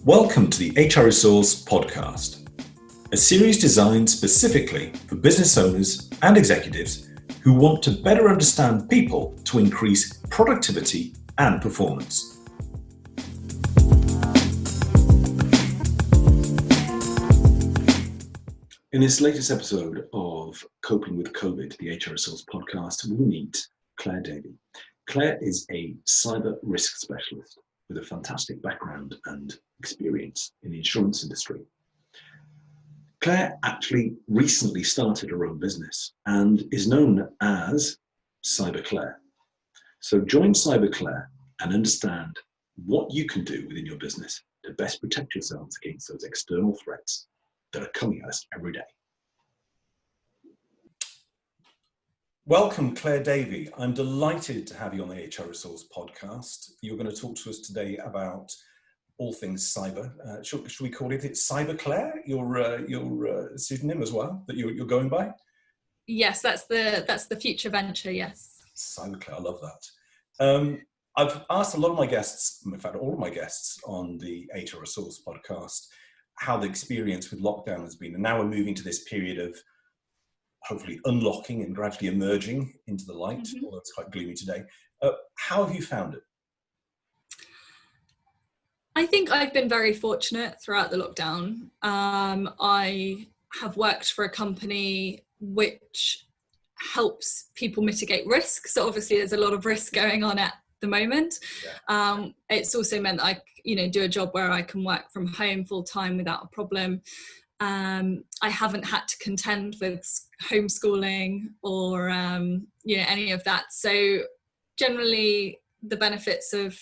Welcome to the HR Resource Podcast, a series designed specifically for business owners and executives who want to better understand people to increase productivity and performance. In this latest episode of Coping with COVID, the HR Resource Podcast, we meet Claire Davey. Claire is a cyber risk specialist with a fantastic background and experience in the insurance industry. Claire actually recently started her own business and is known as Cyber Claire. So join Cyber Claire and understand what you can do within your business to best protect yourselves against those external threats that are coming at us every day. Welcome, Claire Davey. I'm delighted to have you on the HR Resource Podcast. You're going to talk to us today about all things cyber. Should we call it Cyber Claire? Your pseudonym as well that you're going by? Yes, that's the future venture. Yes. Cyber Claire, I love that. I've asked a lot of my guests, in fact, all of my guests on the HR Resource Podcast, how the experience with lockdown has been, and now we're moving to this period of hopefully unlocking and gradually emerging into the light, although it's quite gloomy today. How have you found it? I think I've been very fortunate throughout the lockdown. I have worked for a company which helps people mitigate risk. So obviously there's a lot of risk going on at the moment. Yeah. It's also meant that I do a job where I can work from home full time without a problem. I haven't had to contend with homeschooling or any of that. So generally the benefits of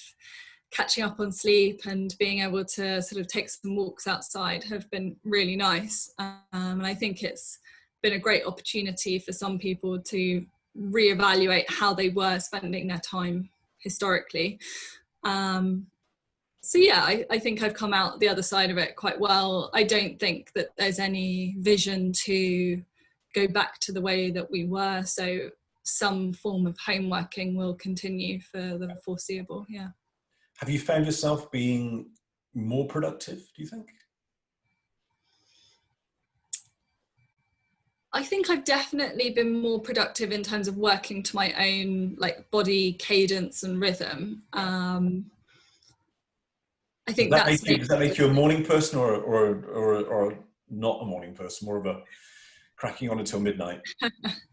catching up on sleep and being able to sort of take some walks outside have been really nice. And I think it's been a great opportunity for some people to reevaluate how they were spending their time historically. So yeah, I think I've come out the other side of it quite well. I don't think that there's any vision to go back to the way that we were. So some form of home working will continue for the foreseeable, yeah. Have you found yourself being more productive, do you think? I think I've definitely been more productive in terms of working to my own body cadence and rhythm. I think does that make you a morning person or not a morning person, more of a cracking on until midnight?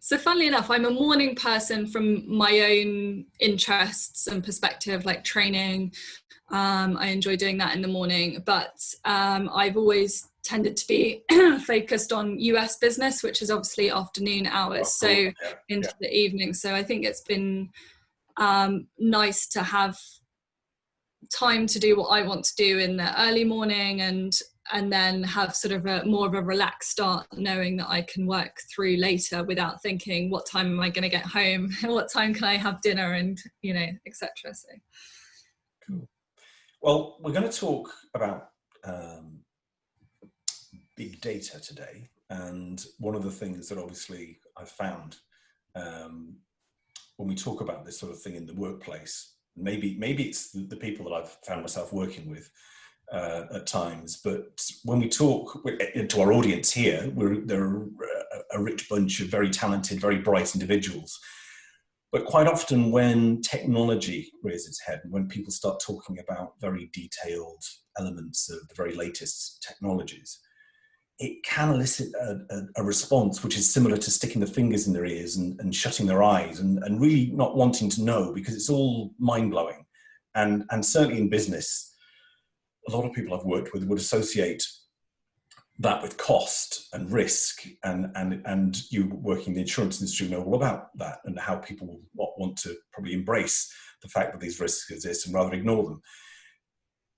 So funnily enough, I'm a morning person from my own interests and perspective, like training. I enjoy doing that in the morning, but I've always tended to be focused on US business, which is obviously afternoon hours, into the evening. So I think it's been nice to have time to do what I want to do in the early morning and then have sort of more of a relaxed start, knowing that I can work through later without thinking, what time am I going to get home? What time can I have dinner? And, etc. So. Cool. Well, we're going to talk about big data today. And one of the things that obviously I've found when we talk about this sort of thing in the workplace, maybe it's the people that I've found myself working with at times, but when we talk to our audience here, they're a rich bunch of very talented, very bright individuals. But quite often when technology rears its head, when people start talking about very detailed elements of the very latest technologies, it can elicit a response which is similar to sticking the fingers in their ears and shutting their eyes and really not wanting to know, because it's all mind-blowing. And certainly in business, a lot of people I've worked with would associate that with cost and risk, and you working in the insurance industry know all about that and how people want to probably embrace the fact that these risks exist and rather ignore them.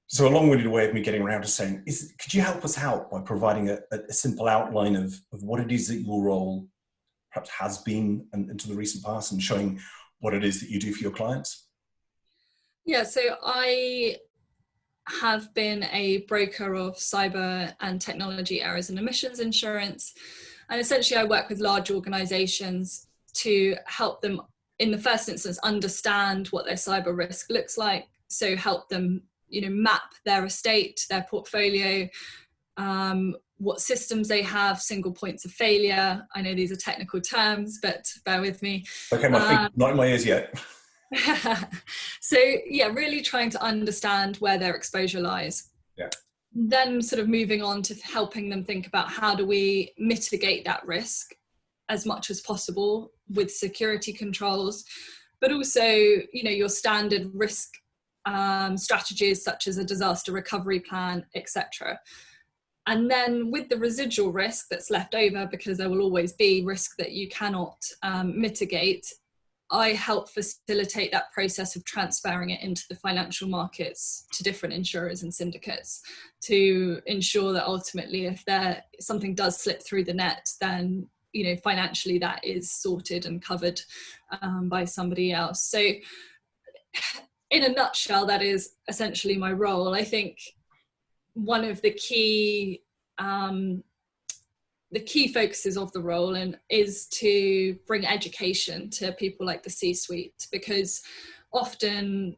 So a long-winded way of me getting around to saying, could you help us out by providing a simple outline of what it is that your role perhaps has been into the recent past, and showing what it is that you do for your clients? Yeah, so I have been a broker of cyber and technology errors and omissions insurance. And essentially I work with large organizations to help them, in the first instance, understand what their cyber risk looks like. So help them map their estate, their portfolio, what systems they have, single points of failure. I know these are technical terms, but bear with me. Okay, my feet, not in my ears yet. So yeah, really trying to understand where their exposure lies. Yeah. Then sort of moving on to helping them think about how do we mitigate that risk as much as possible with security controls, but also, your standard risk strategies such as a disaster recovery plan, etc. And then with the residual risk that's left over, because there will always be risk that you cannot mitigate, I help facilitate that process of transferring it into the financial markets to different insurers and syndicates to ensure that ultimately if something does slip through the net, then financially that is sorted and covered by somebody else. So in a nutshell, that is essentially my role. I think one of the key focuses of the role is to bring education to people like the C-suite, because often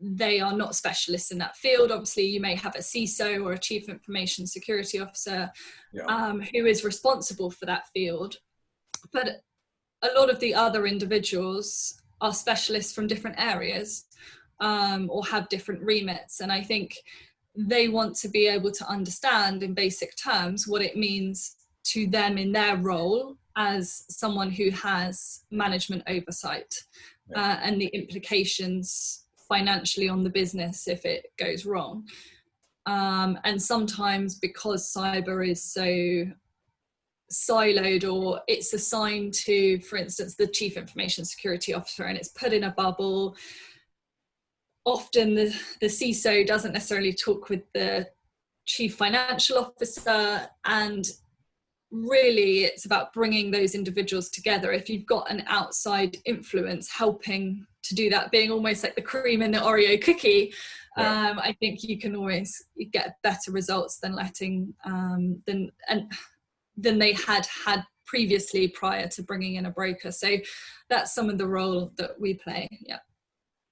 they are not specialists in that field. Obviously, you may have a CISO or a Chief Information Security Officer who is responsible for that field. But a lot of the other individuals are specialists from different areas or have different remits. And I think they want to be able to understand in basic terms what it means to them in their role as someone who has management oversight and the implications financially on the business if it goes wrong. And sometimes because cyber is so siloed, or it's assigned to, for instance, the Chief Information Security Officer, and it's put in a bubble, often the CISO doesn't necessarily talk with the Chief Financial Officer, and really it's about bringing those individuals together. If you've got an outside influence helping to do that, being almost like the cream in the Oreo cookie, I think you can always get better results than than they had previously prior to bringing in a broker. So that's some of the role that we play. Yeah.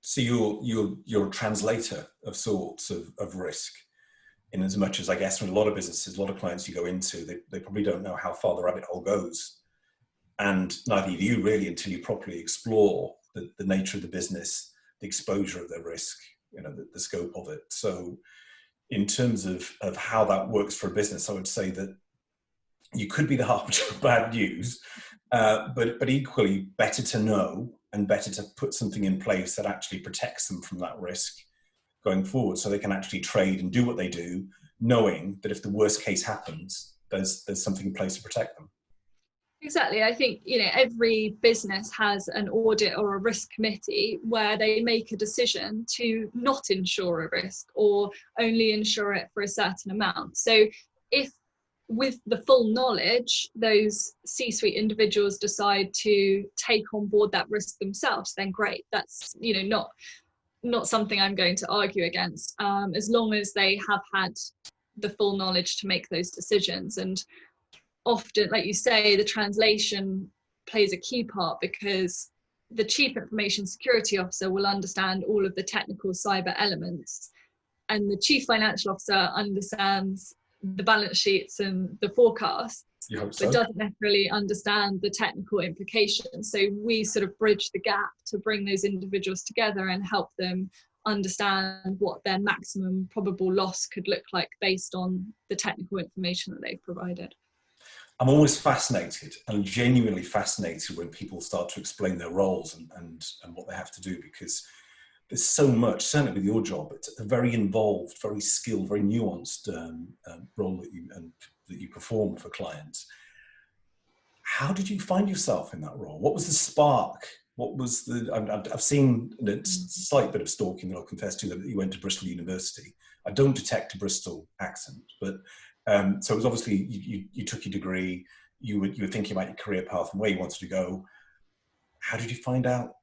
So you're a translator of sorts of risk, in as much as, I guess, from a lot of businesses, a lot of clients you go into, they probably don't know how far the rabbit hole goes. And neither do you really until you properly explore the nature of the business, the exposure of their risk, the scope of it. So in terms of how that works for a business, I would say that you could be the harbinger of bad news, but equally better to know and better to put something in place that actually protects them from that risk going forward, so they can actually trade and do what they do, knowing that if the worst case happens, there's something in place to protect them. Exactly. I think, every business has an audit or a risk committee where they make a decision to not insure a risk or only insure it for a certain amount. So if with the full knowledge, those C-suite individuals decide to take on board that risk themselves, then great. That's, not something I'm going to argue against, as long as they have had the full knowledge to make those decisions. And often, like you say, the translation plays a key part, because the Chief Information Security Officer will understand all of the technical cyber elements, and the Chief Financial Officer understands the balance sheets and the forecasts, but doesn't necessarily understand the technical implications. So we sort of bridge the gap to bring those individuals together and help them understand what their maximum probable loss could look like based on the technical information that they've provided. I'm always fascinated, and genuinely fascinated, when people start to explain their roles and what they have to do, because there's so much, certainly with your job, it's a very involved, very skilled, very nuanced role that you perform for clients. How did you find yourself in that role? What was the spark? What was I've seen a slight bit of stalking that I'll confess to, that you went to Bristol University. I don't detect a Bristol accent, but so it was obviously, you took your degree, you were thinking about your career path and where you wanted to go. How did you find out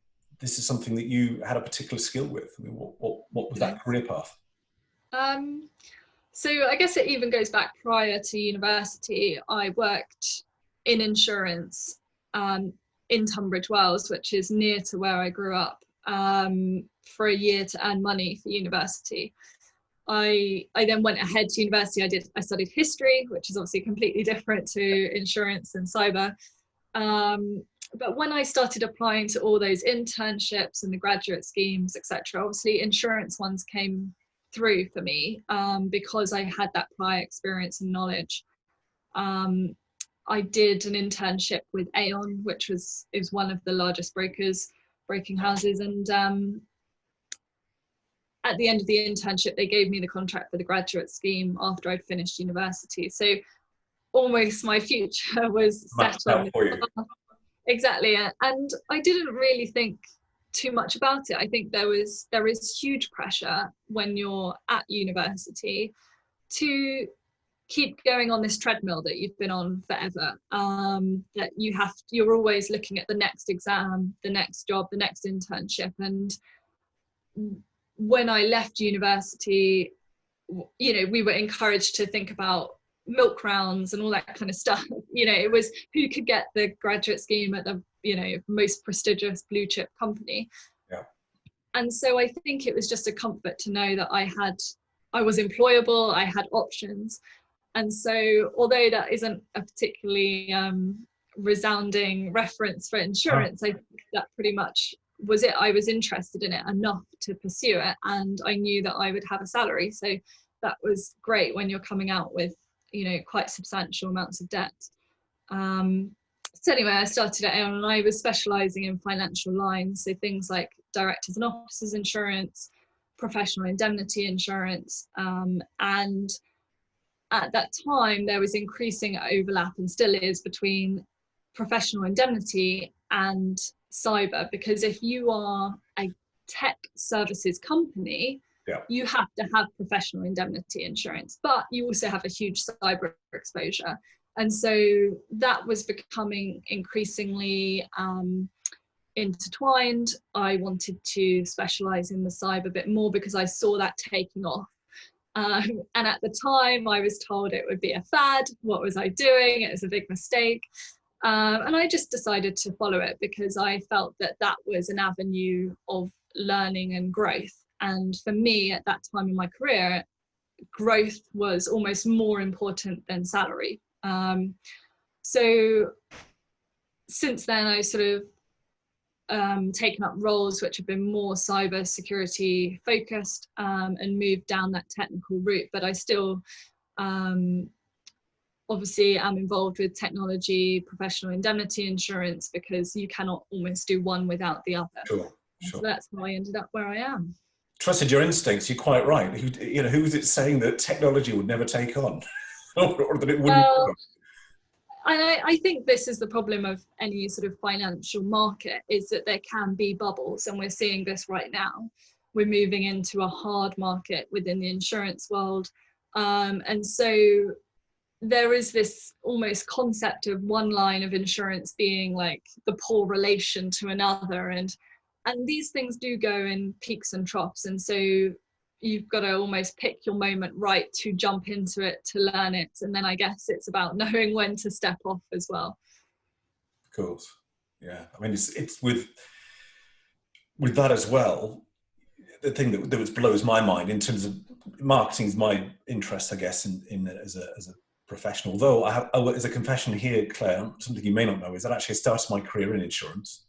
this is something that you had a particular skill with? I mean, what was that career path? So I guess it even goes back prior to university. I worked in insurance in Tunbridge Wells, which is near to where I grew up, for a year to earn money for university. I then went ahead to university. I studied history, which is obviously completely different to insurance and cyber. But when I started applying to all those internships and the graduate schemes, etc., obviously insurance ones came through for me, because I had that prior experience and knowledge. I did an internship with Aon, which is one of the largest broking houses, and at the end of the internship, they gave me the contract for the graduate scheme after I'd finished university. So almost my future was set on exactly. And I didn't really think too much about it. I think there is huge pressure when you're at university to keep going on this treadmill that you've been on forever. That you're always looking at the next exam, the next job, the next internship. And when I left university, we were encouraged to think about milk rounds and all that kind of stuff. It was who could get the graduate scheme at the most prestigious blue chip company. Yeah. And so I think it was just a comfort to know that I was employable, I had options. And so although that isn't a particularly resounding reference for insurance, I think that pretty much was it. I was interested in it enough to pursue it, and I knew that I would have a salary. So that was great when you're coming out with quite substantial amounts of debt. So anyway, I started at Aon, and I was specialising in financial lines, so things like directors and officers insurance, professional indemnity insurance, and at that time there was increasing overlap, and still is, between professional indemnity and cyber, because if you are a tech services company, you have to have professional indemnity insurance, but you also have a huge cyber exposure. And so that was becoming increasingly intertwined. I wanted to specialize in the cyber a bit more because I saw that taking off. And at the time I was told it would be a fad. What was I doing? It was a big mistake. And I just decided to follow it because I felt that that was an avenue of learning and growth. And for me at that time in my career, growth was almost more important than salary. So since then I sort of taken up roles which have been more cyber security focused, and moved down that technical route, but I still obviously I'm involved with technology, professional indemnity insurance, because you cannot almost do one without the other. Sure. So that's how I ended up where I am. Trusted your instincts. You're quite right. Who was it saying that technology would never take on, or that it wouldn't? And I think this is the problem of any sort of financial market, is that there can be bubbles, and we're seeing this right now. We're moving into a hard market within the insurance world, and so there is this almost concept of one line of insurance being like the poor relation to another, and these things do go in peaks and troughs, and so you've got to almost pick your moment right to jump into it, to learn it, and then I guess it's about knowing when to step off as well. Of course, yeah. I mean, it's with that as well. The thing that blows my mind in terms of marketing is my interest, I guess, in as a professional. Although as a confession here, Claire, something you may not know is that actually I started my career in insurance.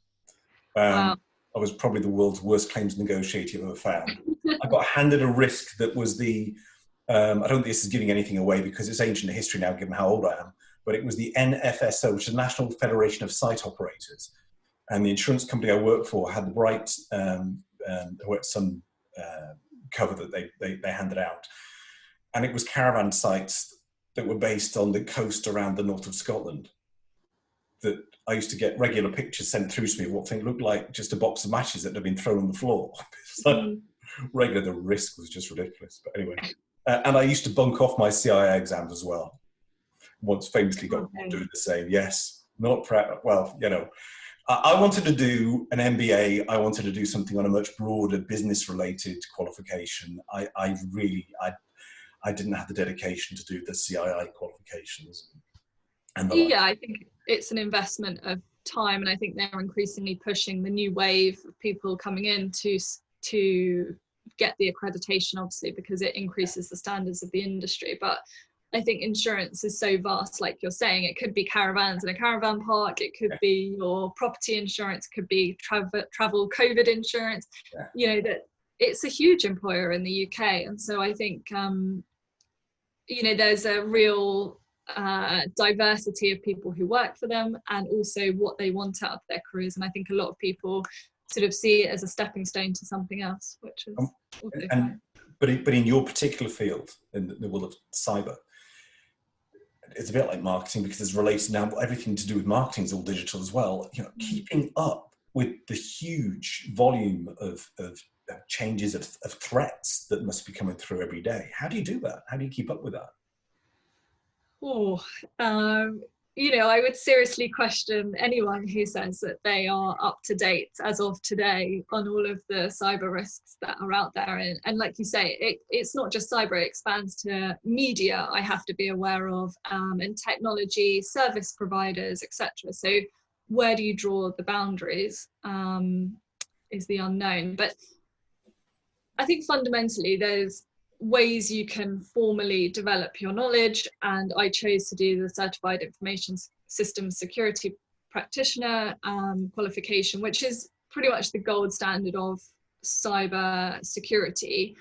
Wow. I was probably the world's worst claims negotiator you've ever found. I got handed a risk that was I don't think this is giving anything away because it's ancient history now, given how old I am, but it was the NFSO, which is the National Federation of Site Operators. And the insurance company I worked for had the bright sun cover that they handed out. And it was caravan sites that were based on the coast around the north of Scotland, that I used to get regular pictures sent through to me of what things looked like just a box of matches that had been thrown on the floor. So regular, the risk was just ridiculous. But anyway, and I used to bunk off my CII exams as well. Once famously got doing the same. Yes, not proud. Well, I wanted to do an MBA. I wanted to do something on a much broader business-related qualification. I didn't have the dedication to do the CII qualifications. Yeah, I think it's an investment of time, and I think they're increasingly pushing the new wave of people coming in to get the accreditation, obviously, because it increases the standards of the industry. But I think insurance is so vast, like you're saying. It could be caravans in a caravan park, it could be your property insurance, it could be travel COVID insurance. You know, that it's a huge employer in the UK. And so I think, you know, there's a real diversity of people who work for them, and also what they want out of their careers. And I think a lot of people sort of see it as a stepping stone to something else, which is also fine. But in your particular field, in the world of cyber, it's a bit like marketing, because it's related now. Everything to do with marketing is all digital as well. You know, keeping up with the huge volume of changes, of threats that must be coming through every day. How do you do that? How do you keep up with that? You know, I would seriously question anyone who says that they are up to date as of today on all of the cyber risks that are out there. And like you say, it's not just cyber, it expands to media I have to be aware of, and technology, service providers, etc. So where do you draw the boundaries is the unknown. But I think fundamentally there's ways you can formally develop your knowledge, and I chose to do the Certified Information Systems Security Practitioner qualification, which is pretty much the gold standard of cyber security.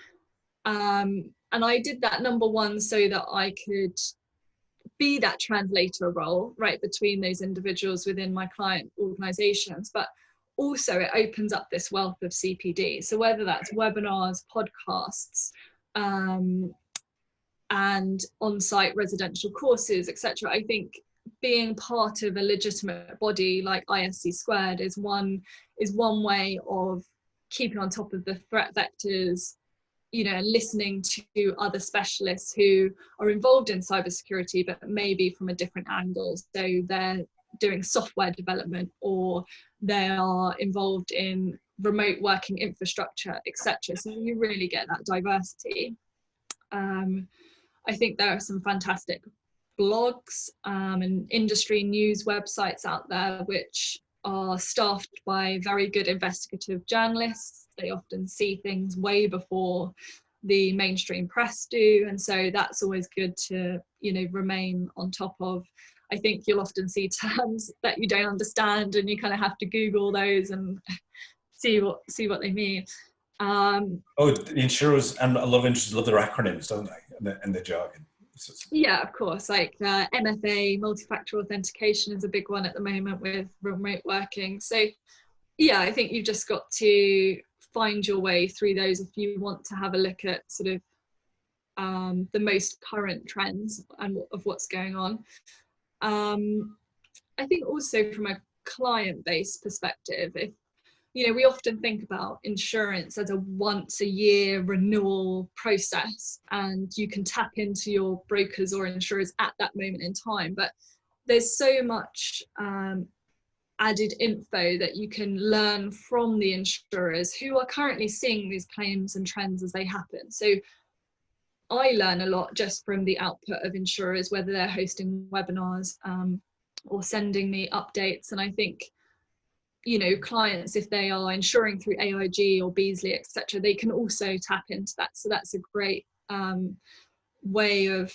And I did that, number one, so that I could be that translator role right between those individuals within my client organizations, but also it opens up this wealth of CPD. So whether that's webinars, podcasts, and on-site residential courses, etc. I think being part of a legitimate body like ISC² is one way of keeping on top of the threat vectors, you know, listening to other specialists who are involved in cybersecurity, but maybe from a different angle. So they're doing software development, or they are involved in remote working infrastructure, etc. So you really get that diversity. I think there are some fantastic blogs and industry news websites out there which are staffed by very good investigative journalists. They often see things way before the mainstream press do, and so that's always good to, you know, remain on top of. I think you'll often see terms that you don't understand, and you kind of have to Google those and see what they mean. The insurers, and a lot of insurers love their acronyms, don't they, and their jargon. Yeah, of course. Like MFA, multi-factor authentication, is a big one at the moment with remote working. So yeah, I think you've just got to find your way through those if you want to have a look at sort of the most current trends and of what's going on. I think also from a client-based perspective, if you know, we often think about insurance as a once a year renewal process, and you can tap into your brokers or insurers at that moment in time. But there's so much added info that you can learn from the insurers who are currently seeing these claims and trends as they happen. So I learn a lot just from the output of insurers, whether they're hosting webinars or sending me updates. And I think, you know, clients, if they are insuring through AIG or Beazley, etc., they can also tap into that. So that's a great way of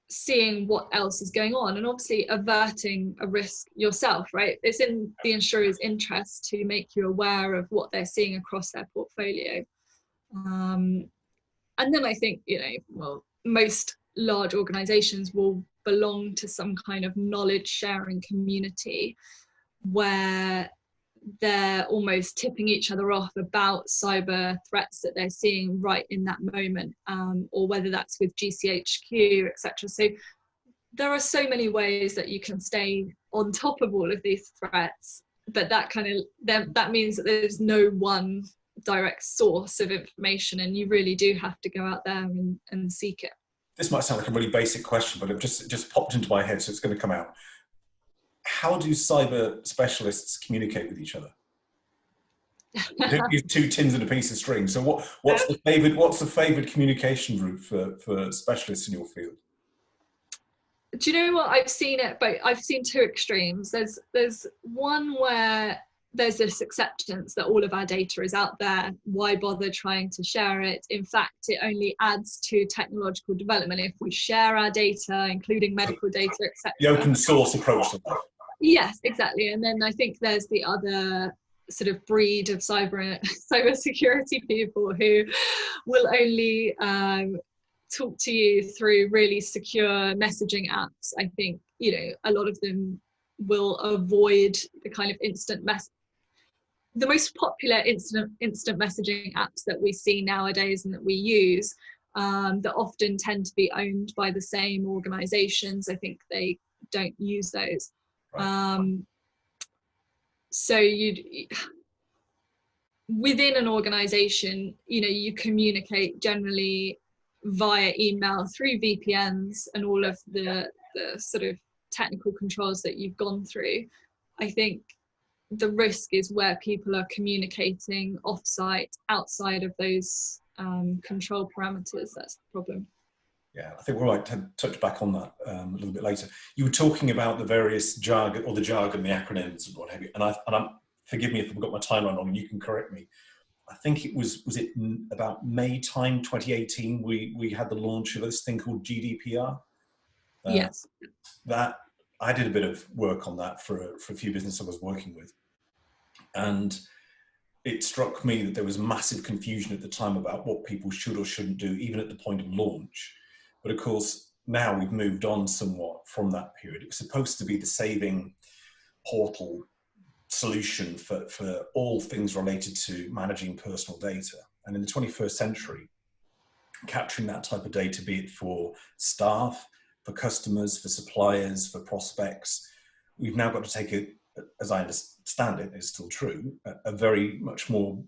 seeing what else is going on, and obviously averting a risk yourself, right? It's in the insurer's interest to make you aware of what they're seeing across their portfolio. And then I think, you know, well, most large organizations will belong to some kind of knowledge sharing community where they're almost tipping each other off about cyber threats that they're seeing right in that moment, or whether that's with GCHQ, etc. So there are so many ways that you can stay on top of all of these threats, but that means that there's no one direct source of information, and you really do have to go out there and seek it. This might sound like a really basic question, but it just popped into my head, so it's going to come out. How do cyber specialists communicate with each other? Use 2 tins and a piece of string. So what's the favoured communication route for specialists in your field? Do you know what? I've seen it, but I've seen 2 extremes. There's one where there's this acceptance that all of our data is out there. Why bother trying to share it? In fact, it only adds to technological development if we share our data, including medical data, etc. The open source approach to that. Yes, exactly. And then I think there's the other sort of breed of cybersecurity people who will only talk to you through really secure messaging apps. I think, you know, a lot of them will avoid the kind of the most popular instant messaging apps that we see nowadays and that we use, that often tend to be owned by the same organizations. I think they don't use those. Right. So within an organization, you know, you communicate generally via email through VPNs and all of the sort of technical controls that you've gone through. I think the risk is where people are communicating offsite outside of those control parameters. That's the problem. Yeah, I think we might touch back on that a little bit later. You were talking about the various jargon, or the jargon, the acronyms and what have you, and I'm forgive me if I've got my timeline wrong, you can correct me. I think it was it about May time 2018 we had the launch of this thing called GDPR. Yes. That I did a bit of work on that for a few businesses I was working with, and it struck me that there was massive confusion at the time about what people should or shouldn't do, even at the point of launch. But of course, now we've moved on somewhat from that period. It was supposed to be the saving portal solution for all things related to managing personal data. And in the 21st century, capturing that type of data, be it for staff, for customers, for suppliers, for prospects, we've now got to take it, as I understand it, is still true, a very much more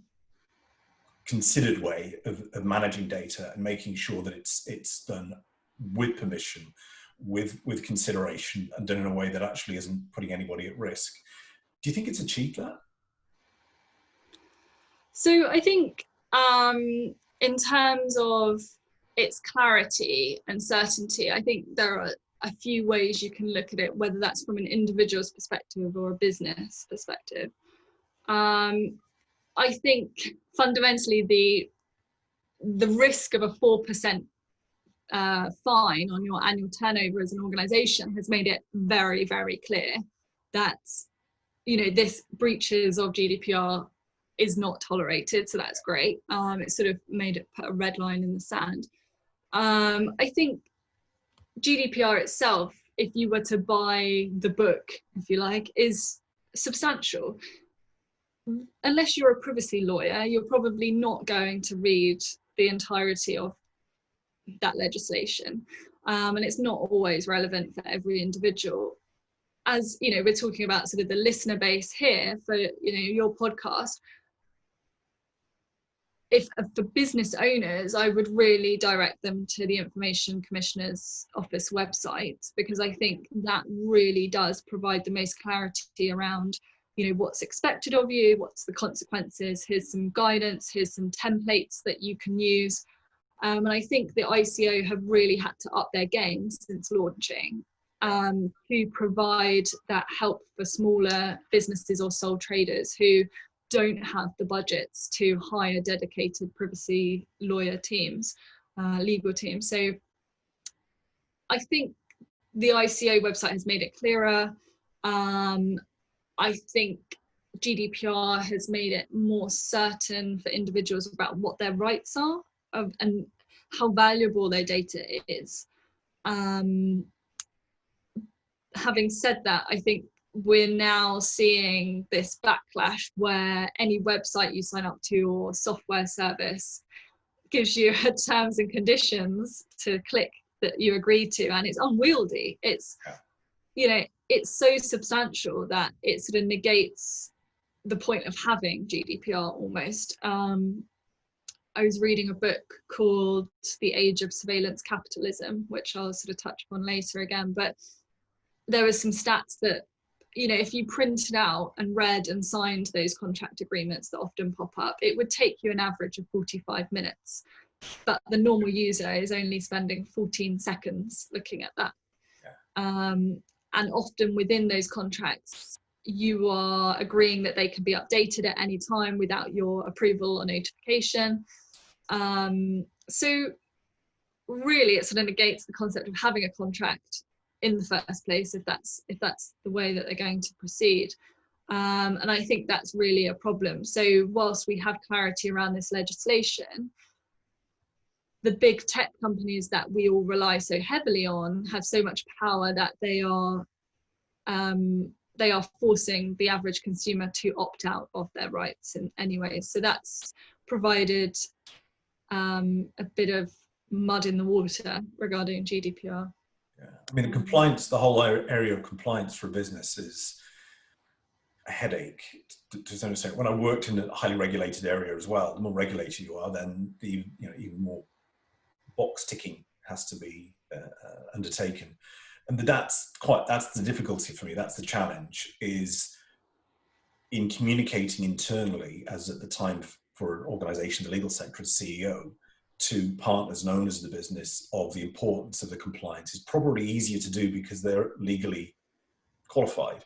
considered way of managing data and making sure that it's done with permission, with consideration, and done in a way that actually isn't putting anybody at risk. Do you think it's achieved that? So I think in terms of its clarity and certainty, I think there are a few ways you can look at it, whether that's from an individual's perspective or a business perspective. I think fundamentally the risk of a 4% fine on your annual turnover as an organization has made it very, very clear that, you know, this breaches of GDPR is not tolerated. So that's great. It sort of made it put a red line in the sand. I think GDPR itself, if you were to buy the book, if you like, is substantial. Unless you're a privacy lawyer, you're probably not going to read the entirety of that legislation. And it's not always relevant for every individual. As you know, we're talking about sort of the listener base here for, you know, your podcast. If for business owners, I would really direct them to the Information Commissioner's Office website, because I think that really does provide the most clarity around, you know, what's expected of you, what's the consequences, here's some guidance, here's some templates that you can use. And I think the ICO have really had to up their game since launching to provide that help for smaller businesses or sole traders who don't have the budgets to hire dedicated privacy lawyer teams, legal teams. So I think the ICO website has made it clearer. I think GDPR has made it more certain for individuals about what their rights are and how valuable their data is. Having said that, I think we're now seeing this backlash where any website you sign up to or software service gives you terms and conditions to click that you agree to, and it's unwieldy. It's, you know, it's so substantial that it sort of negates the point of having GDPR almost. I was reading a book called The Age of Surveillance Capitalism, which I'll sort of touch upon later again, but there were some stats that, you know, if you printed out and read and signed those contract agreements that often pop up, it would take you an average of 45 minutes. But the normal user is only spending 14 seconds looking at that. And often within those contracts, you are agreeing that they can be updated at any time without your approval or notification. So really it sort of negates the concept of having a contract in the first place, if that's the way that they're going to proceed. And I think that's really a problem. So whilst we have clarity around this legislation, the big tech companies that we all rely so heavily on have so much power that they are forcing the average consumer to opt out of their rights in any way. So that's provided a bit of mud in the water regarding GDPR. Yeah. I mean, the whole area of compliance for a business is a headache to some extent. When I worked in a highly regulated area as well, the more regulated you are, then even more box ticking has to be undertaken. And that's the difficulty for me. That's the challenge, is in communicating internally, as at the time for an organization, the legal sector as CEO, to partners and owners of the business, of the importance of the compliance. Is probably easier to do because they're legally qualified.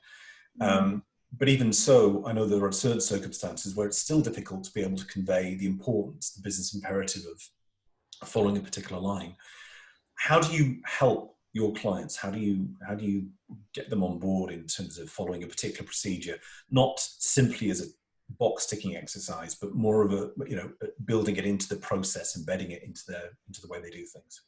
But even so, I know there are certain circumstances where it's still difficult to be able to convey the importance, the business imperative of following a particular line. How do you help your clients? How do you get them on board in terms of following a particular procedure, not simply as a box ticking exercise, but more of a, building it into the process, embedding it into the way they do things?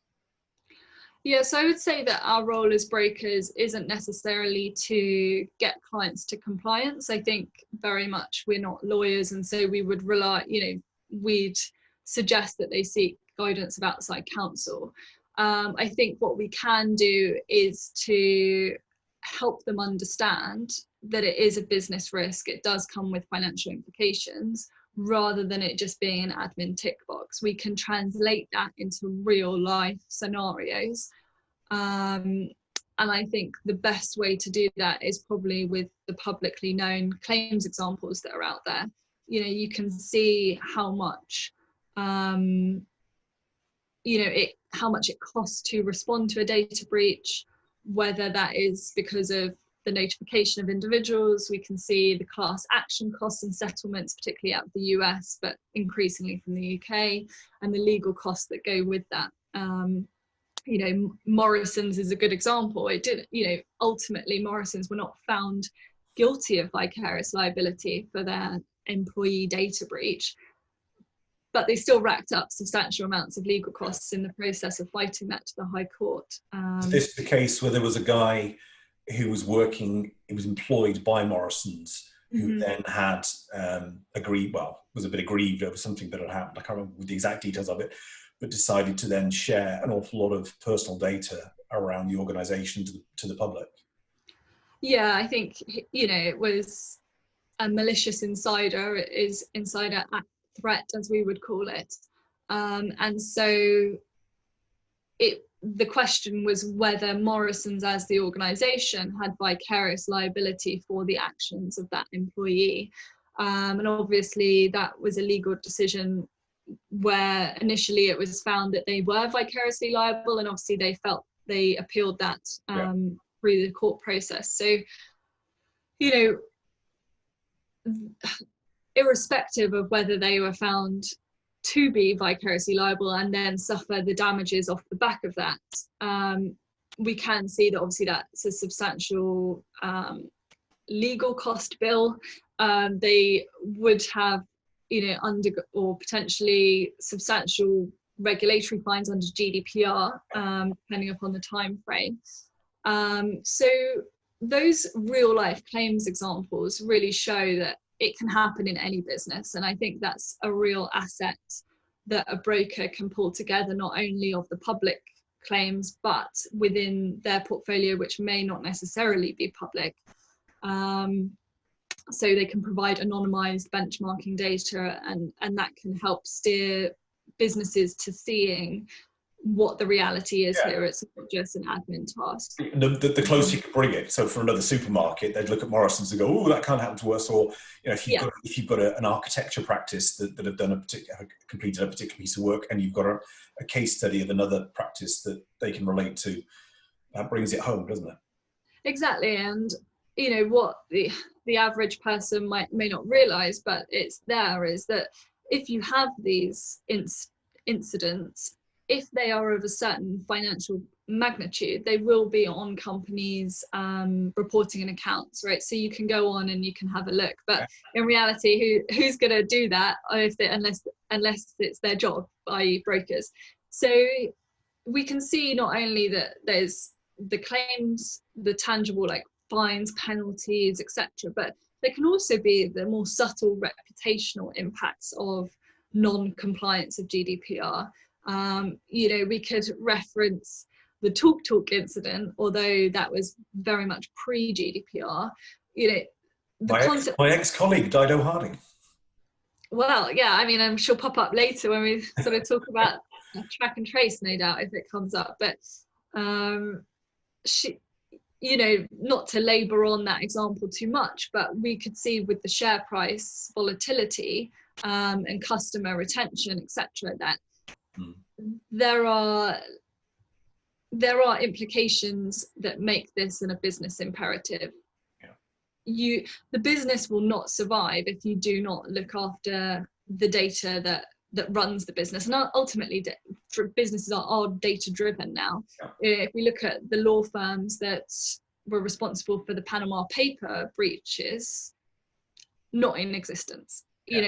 Yeah, so I would say that our role as brokers isn't necessarily to get clients to compliance. I think very much we're not lawyers, and so we would rely, we'd suggest that they seek guidance of outside counsel. I think what we can do is to help them understand that it is a business risk. It does come with financial implications, rather than it just being an admin tick box. We can translate that into real life scenarios. And I think the best way to do that is probably with the publicly known claims examples that are out there. You can see how much, how much it costs to respond to a data breach, whether that is because of the notification of individuals. We can see the class action costs and settlements, particularly out of the US, but increasingly from the UK, and the legal costs that go with that. Morrison's is a good example. It did, ultimately Morrison's were not found guilty of vicarious liability for their employee data breach, but they still racked up substantial amounts of legal costs in the process of fighting that to the High Court. Is this the case where there was a guy who was employed by Morrison's, who then had was a bit aggrieved over something that had happened? I can't remember the exact details of it, but decided to then share an awful lot of personal data around the organisation to the public? Yeah, I think, it was a malicious insider. It is insider threat, as we would call it. And so the question was whether Morrison's as the organisation had vicarious liability for the actions of that employee. And obviously that was a legal decision where initially it was found that they were vicariously liable, and obviously they appealed that through the court process. So, irrespective of whether they were found to be vicariously liable and then suffer the damages off the back of that, we can see that obviously that's a substantial legal cost bill. They would have, or potentially substantial regulatory fines under GDPR, depending upon the time frame. So those real life claims examples really show that it can happen in any business. And I think that's a real asset that a broker can pull together, not only of the public claims, but within their portfolio, which may not necessarily be public. So they can provide anonymized benchmarking data, and that can help steer businesses to seeing what the reality is here. It's not just an admin task. The closer you can bring it. So for another supermarket, they'd look at Morrison's and go, "Oh, that can't happen to us." Or if you've got an architecture practice that have done completed a particular piece of work, and you've got a case study of another practice that they can relate to, that brings it home, doesn't it? Exactly. And the average person may not realize, but it's there, is that if you have these incidents, if they are of a certain financial magnitude, they will be on companies' reporting and accounts, right? So you can go on and you can have a look, but in reality, who's going to do that unless it's their job, i.e. brokers? So we can see not only that there's the claims, the tangible like fines, penalties, etc., but there can also be the more subtle reputational impacts of non-compliance of GDPR. We could reference the TalkTalk incident, although that was very much pre-GDPR. The my ex-colleague, Dido Harding. Well, yeah, I mean, she'll pop up later when we sort of talk about track and trace, no doubt, if it comes up. But she, not to labour on that example too much, but we could see with the share price volatility and customer retention, etc., that there are implications that make this a business imperative. The business will not survive if you do not look after the data that runs the business. And ultimately, businesses are data driven now. If we look at the law firms that were responsible for the Panama paper breaches, not in existence.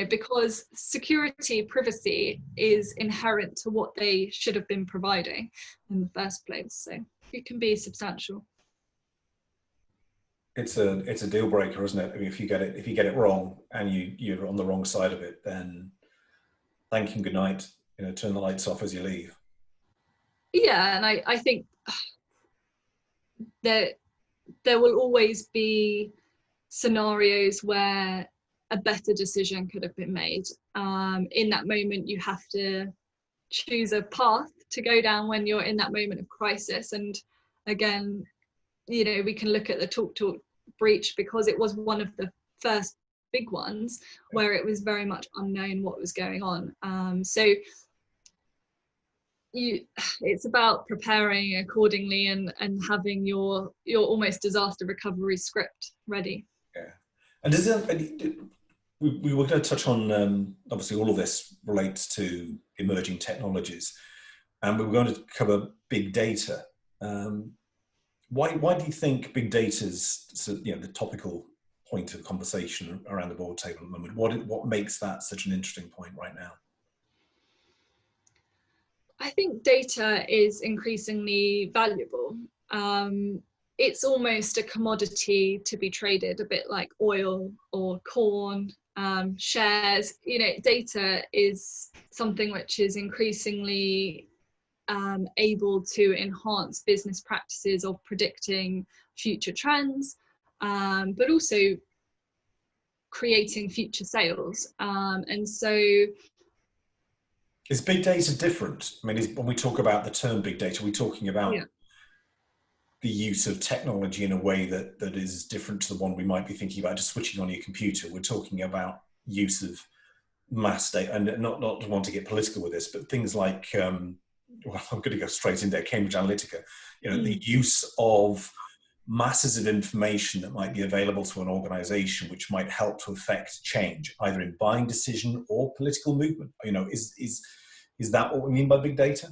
Because security, privacy is inherent to what they should have been providing in the first place. So it can be substantial. It's a deal breaker, isn't it? I mean, if you get it wrong and you're on the wrong side of it, then thank you and good night. Turn the lights off as you leave. Yeah, and I think that there will always be scenarios where a better decision could have been made. In that moment, you have to choose a path to go down when you're in that moment of crisis. And again, we can look at the TalkTalk breach because it was one of the first big ones where it was very much unknown what was going on. It's about preparing accordingly and having your almost disaster recovery script ready. Yeah, and we were going to touch on obviously all of this relates to emerging technologies, and we were going to cover big data. Why do you think big data is the topical point of conversation around the board table at the moment? What makes that such an interesting point right now? I think data is increasingly valuable. It's almost a commodity to be traded, a bit like oil or corn, shares. Data is something which is increasingly able to enhance business practices of predicting future trends, but also creating future sales. And so is big data different? I mean, when we talk about the term big data, we're talking about the use of technology in a way that is different to the one we might be thinking about just switching on your computer. We're talking about use of mass data, and not to want to get political with this, but things like, I'm going to go straight in there, Cambridge Analytica, the use of masses of information that might be available to an organization which might help to affect change, either in buying decision or political movement. Is that what we mean by big data?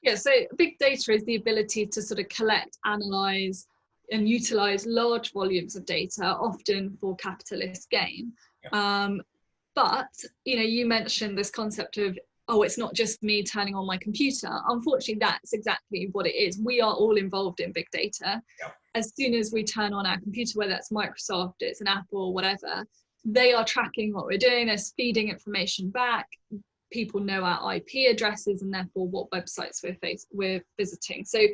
Yeah, so big data is the ability to sort of collect, analyze, and utilize large volumes of data, often for capitalist gain. Yeah. But, you mentioned this concept of, it's not just me turning on my computer. Unfortunately, that's exactly what it is. We are all involved in big data. Yeah. As soon as we turn on our computer, whether it's Microsoft, it's an Apple, whatever, they are tracking what we're doing, they're feeding information back. People know our IP addresses and therefore what websites we're visiting. So,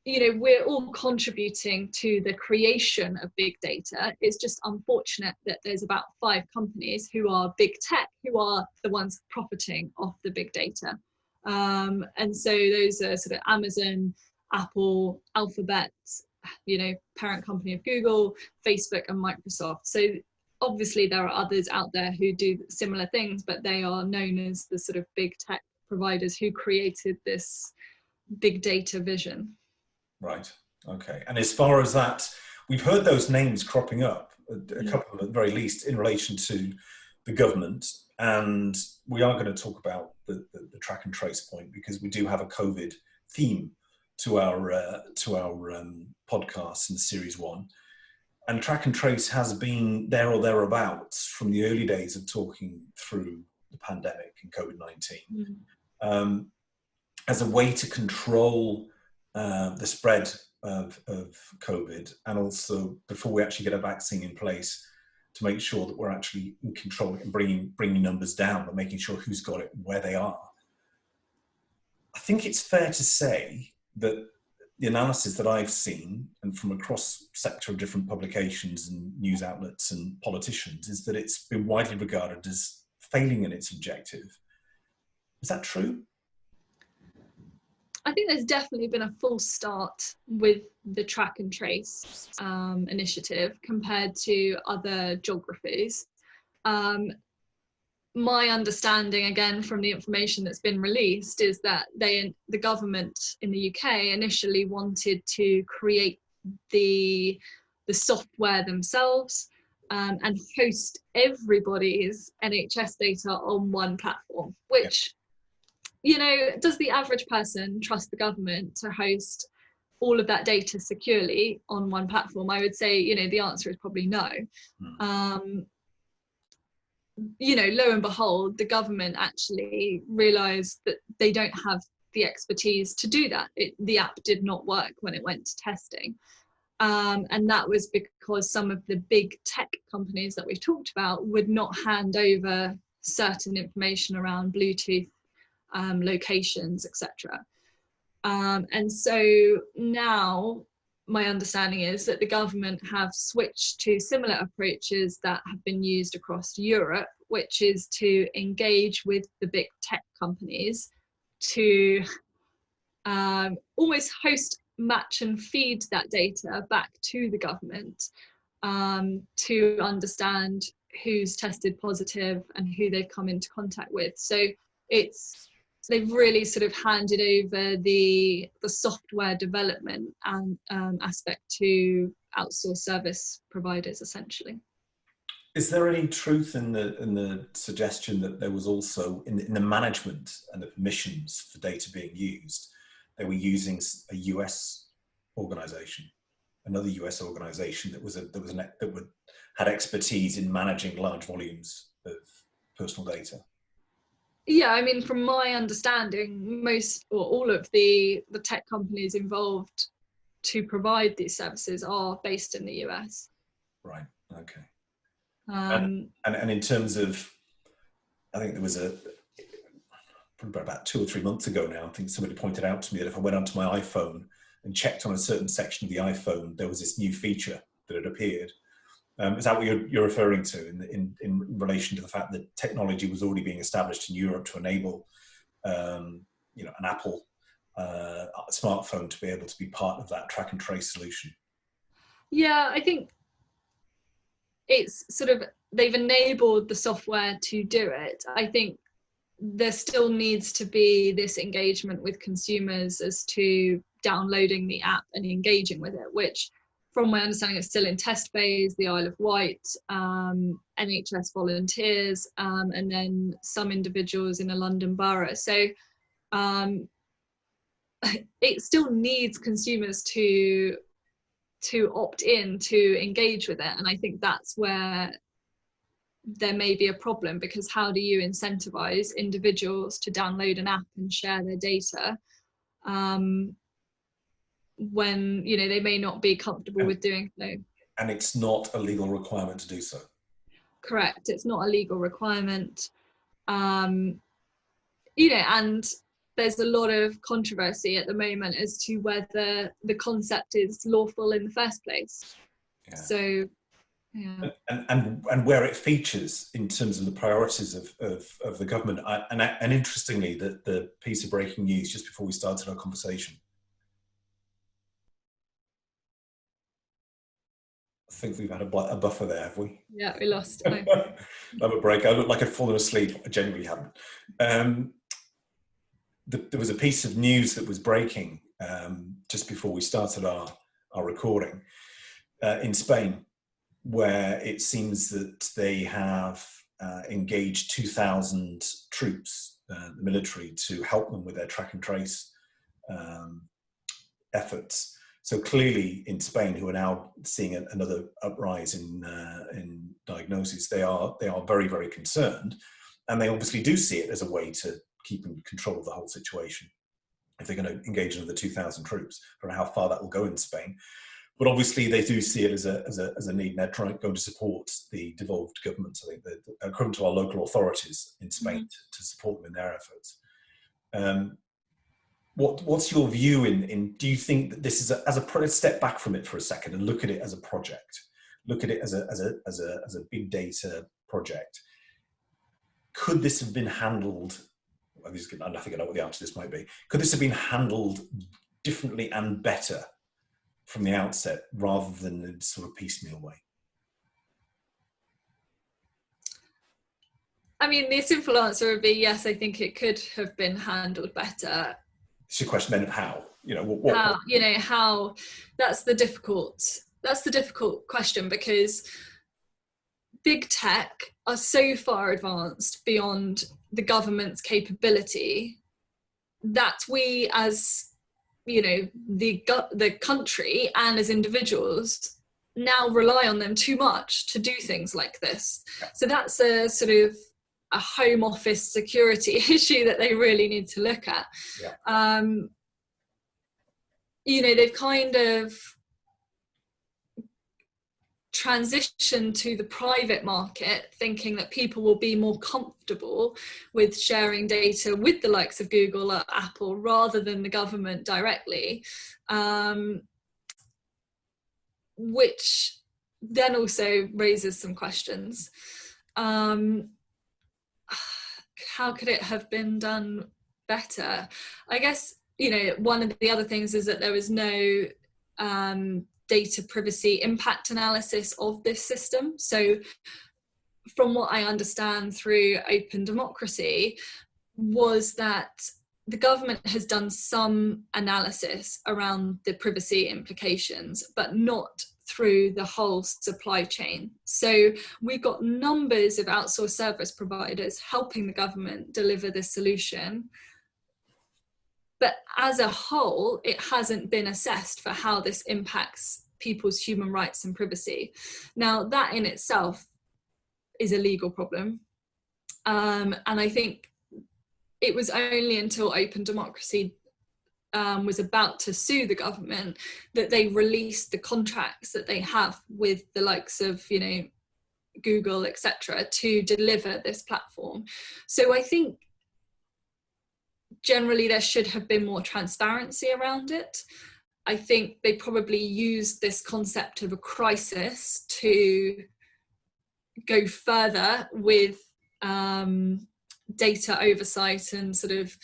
we're all contributing to the creation of big data. It's just unfortunate that there's about 5 companies who are big tech, who are the ones profiting off the big data. And so those are sort of Amazon, Apple, Alphabet, parent company of Google, Facebook, and Microsoft. So obviously there are others out there who do similar things, but they are known as the sort of big tech providers who created this big data vision. Right. Okay. And as far as that, we've heard those names cropping up, a couple of them at the very least, in relation to the government. And we are going to talk about the track and trace point, because we do have a COVID theme to our podcast in series 1. And track and trace has been there or thereabouts from the early days of talking through the pandemic and COVID-19 as a way to control the spread of COVID, and also before we actually get a vaccine in place, to make sure that we're actually in control and bringing numbers down, but making sure who's got it and where they are. I think it's fair to say that the analysis that I've seen, and from across sector of different publications and news outlets and politicians, is that it's been widely regarded as failing in its objective. Is that true? I think there's definitely been a false start with the track and trace initiative compared to other geographies. My understanding, again, from the information that's been released, is that the government in the UK initially wanted to create the software themselves and host everybody's NHS data on one platform, which, you know, does the average person trust the government to host all of that data securely on one platform? I would say, you know, the answer is probably no. You know, lo and behold, the government actually realised that they don't have the expertise to do that. The app did not work when it went to testing. And that was because some of the big tech companies that we've talked about would not hand over certain information around Bluetooth locations, etc. And so now my understanding is that the government have switched to similar approaches that have been used across Europe, which is to engage with the big tech companies to almost host, match and feed that data back to the government to understand who's tested positive and who they've come into contact with. So they've really sort of handed over the software development and aspect to outsourced service providers, essentially. Is there any truth in the suggestion that there was also in the management and the permissions for data being used, they were using a US organization, another US organization that had expertise in managing large volumes of personal data? Yeah, I mean, from my understanding, most or all of the tech companies involved to provide these services are based in the US. Right. Okay. And in terms of, I think there was probably about 2 or 3 months ago now, I think somebody pointed out to me that if I went onto my iPhone and checked on a certain section of the iPhone, there was this new feature that had appeared. Is that what you're referring to in relation to the fact that technology was already being established in Europe to enable, you know, an Apple smartphone to be able to be part of that track and trace solution? Yeah, I think it's sort of, they've enabled the software to do it. I think there still needs to be this engagement with consumers as to downloading the app and engaging with it, which from my understanding is still in test phase. The Isle of Wight, NHS volunteers, and then some individuals in a London borough. So it still needs consumers to opt in, to engage with it. And I think that's where there may be a problem, because how do you incentivize individuals to download an app and share their data when, you know, they may not be comfortable with doing so? And it's not a legal requirement to do so. Correct. It's not a legal requirement. You know, and there's a lot of controversy at the moment as to whether the concept is lawful in the first place. Yeah. So, yeah. And where it features in terms of the priorities of the government. And interestingly, the piece of breaking news just before we started our conversation, I think we've had a buffer there, have we? Yeah, we lost. Have a break. I look like I'd fallen asleep. I genuinely haven't. There was a piece of news that was breaking just before we started our recording, in Spain, where it seems that they have engaged 2,000 troops, the military, to help them with their track and trace efforts. So clearly in Spain, who are now seeing another uprise in diagnoses, they are very, very concerned. And they obviously do see it as a way to keep in control of the whole situation, if they're going to engage another 2,000 troops. I don't know how far that will go in Spain. But obviously they do see it as a need, and they're going to support the devolved governments. I think they're coming to our local authorities in Spain to support them in their efforts. What's your view in do you think that this is let's step back from it for a second and look at it as a project, look at it as a big data project? Could this have been handled, I think I know what the answer to this might be, could this have been handled differently and better from the outset rather than in sort of piecemeal way? I mean, the simple answer would be yes, I think it could have been handled better. It's a question then of how, how, that's the difficult question, because big tech are so far advanced beyond the government's capability that we as, the country and as individuals now rely on them too much to do things like this. So that's a sort of a home office security issue that they really need to look at. They've kind of transition to the private market, thinking that people will be more comfortable with sharing data with the likes of Google or Apple rather than the government directly, which then also raises some questions. How could it have been done better? I guess, one of the other things is that there was no data privacy impact analysis of this system. So from what I understand through open democracy was that the government has done some analysis around the privacy implications, but not through the whole supply chain. So we've got numbers of outsourced service providers helping the government deliver this solution. But as a whole, it hasn't been assessed for how this impacts people's human rights and privacy. Now, that in itself is a legal problem. And I think it was only until open democracy was about to sue the government that they released the contracts that they have with the likes of, Google, etc., to deliver this platform. So I think generally there should have been more transparency around it. I think they probably used this concept of a crisis to go further with data oversight and sort of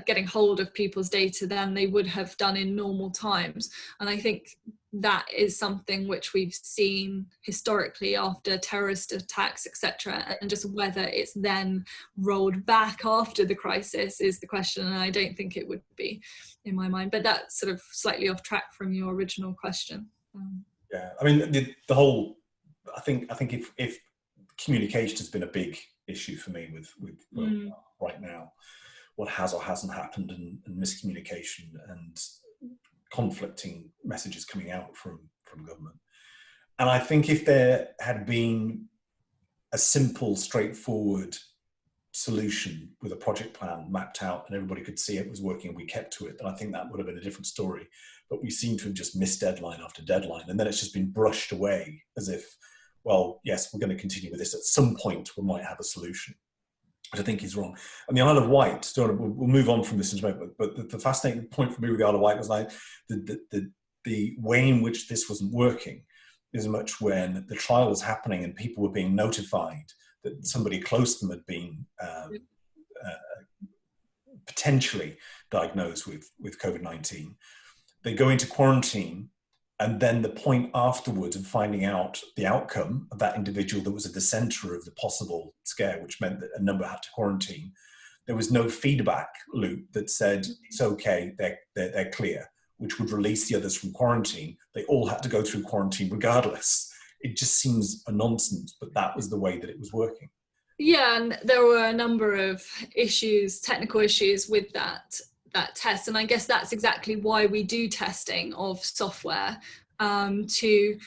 getting hold of people's data than they would have done in normal times. And I think that is something which we've seen historically after terrorist attacks, etc. And just whether it's then rolled back after the crisis is the question. And I don't think it would be, in my mind. But that's sort of slightly off track from your original question. Yeah, I mean, the whole, I think if communication has been a big issue for me with right now, what has or hasn't happened, and miscommunication and conflicting messages coming out from government. And I think if there had been a simple, straightforward solution with a project plan mapped out and everybody could see it was working and we kept to it, then I think that would have been a different story. But we seem to have just missed deadline after deadline, and then it's just been brushed away as if, well, yes, we're going to continue with this. At some point we might have a solution, which I think is wrong. And the Isle of Wight, we'll move on from this in a moment, but the fascinating point for me with the Isle of Wight was like the way in which this wasn't working is much when the trial was happening and people were being notified that somebody close to them had been potentially diagnosed with COVID-19. They go into quarantine, and then the point afterwards of finding out the outcome of that individual that was at the center of the possible scare, which meant that a number had to quarantine, there was no feedback loop that said, it's okay, they're clear. which would release the others from quarantine, they all had to go through quarantine regardless. It just seems a nonsense, but that was the way that it was working. Yeah, and there were a number of issues, technical issues with that test. And I guess that's exactly why we do testing of software, to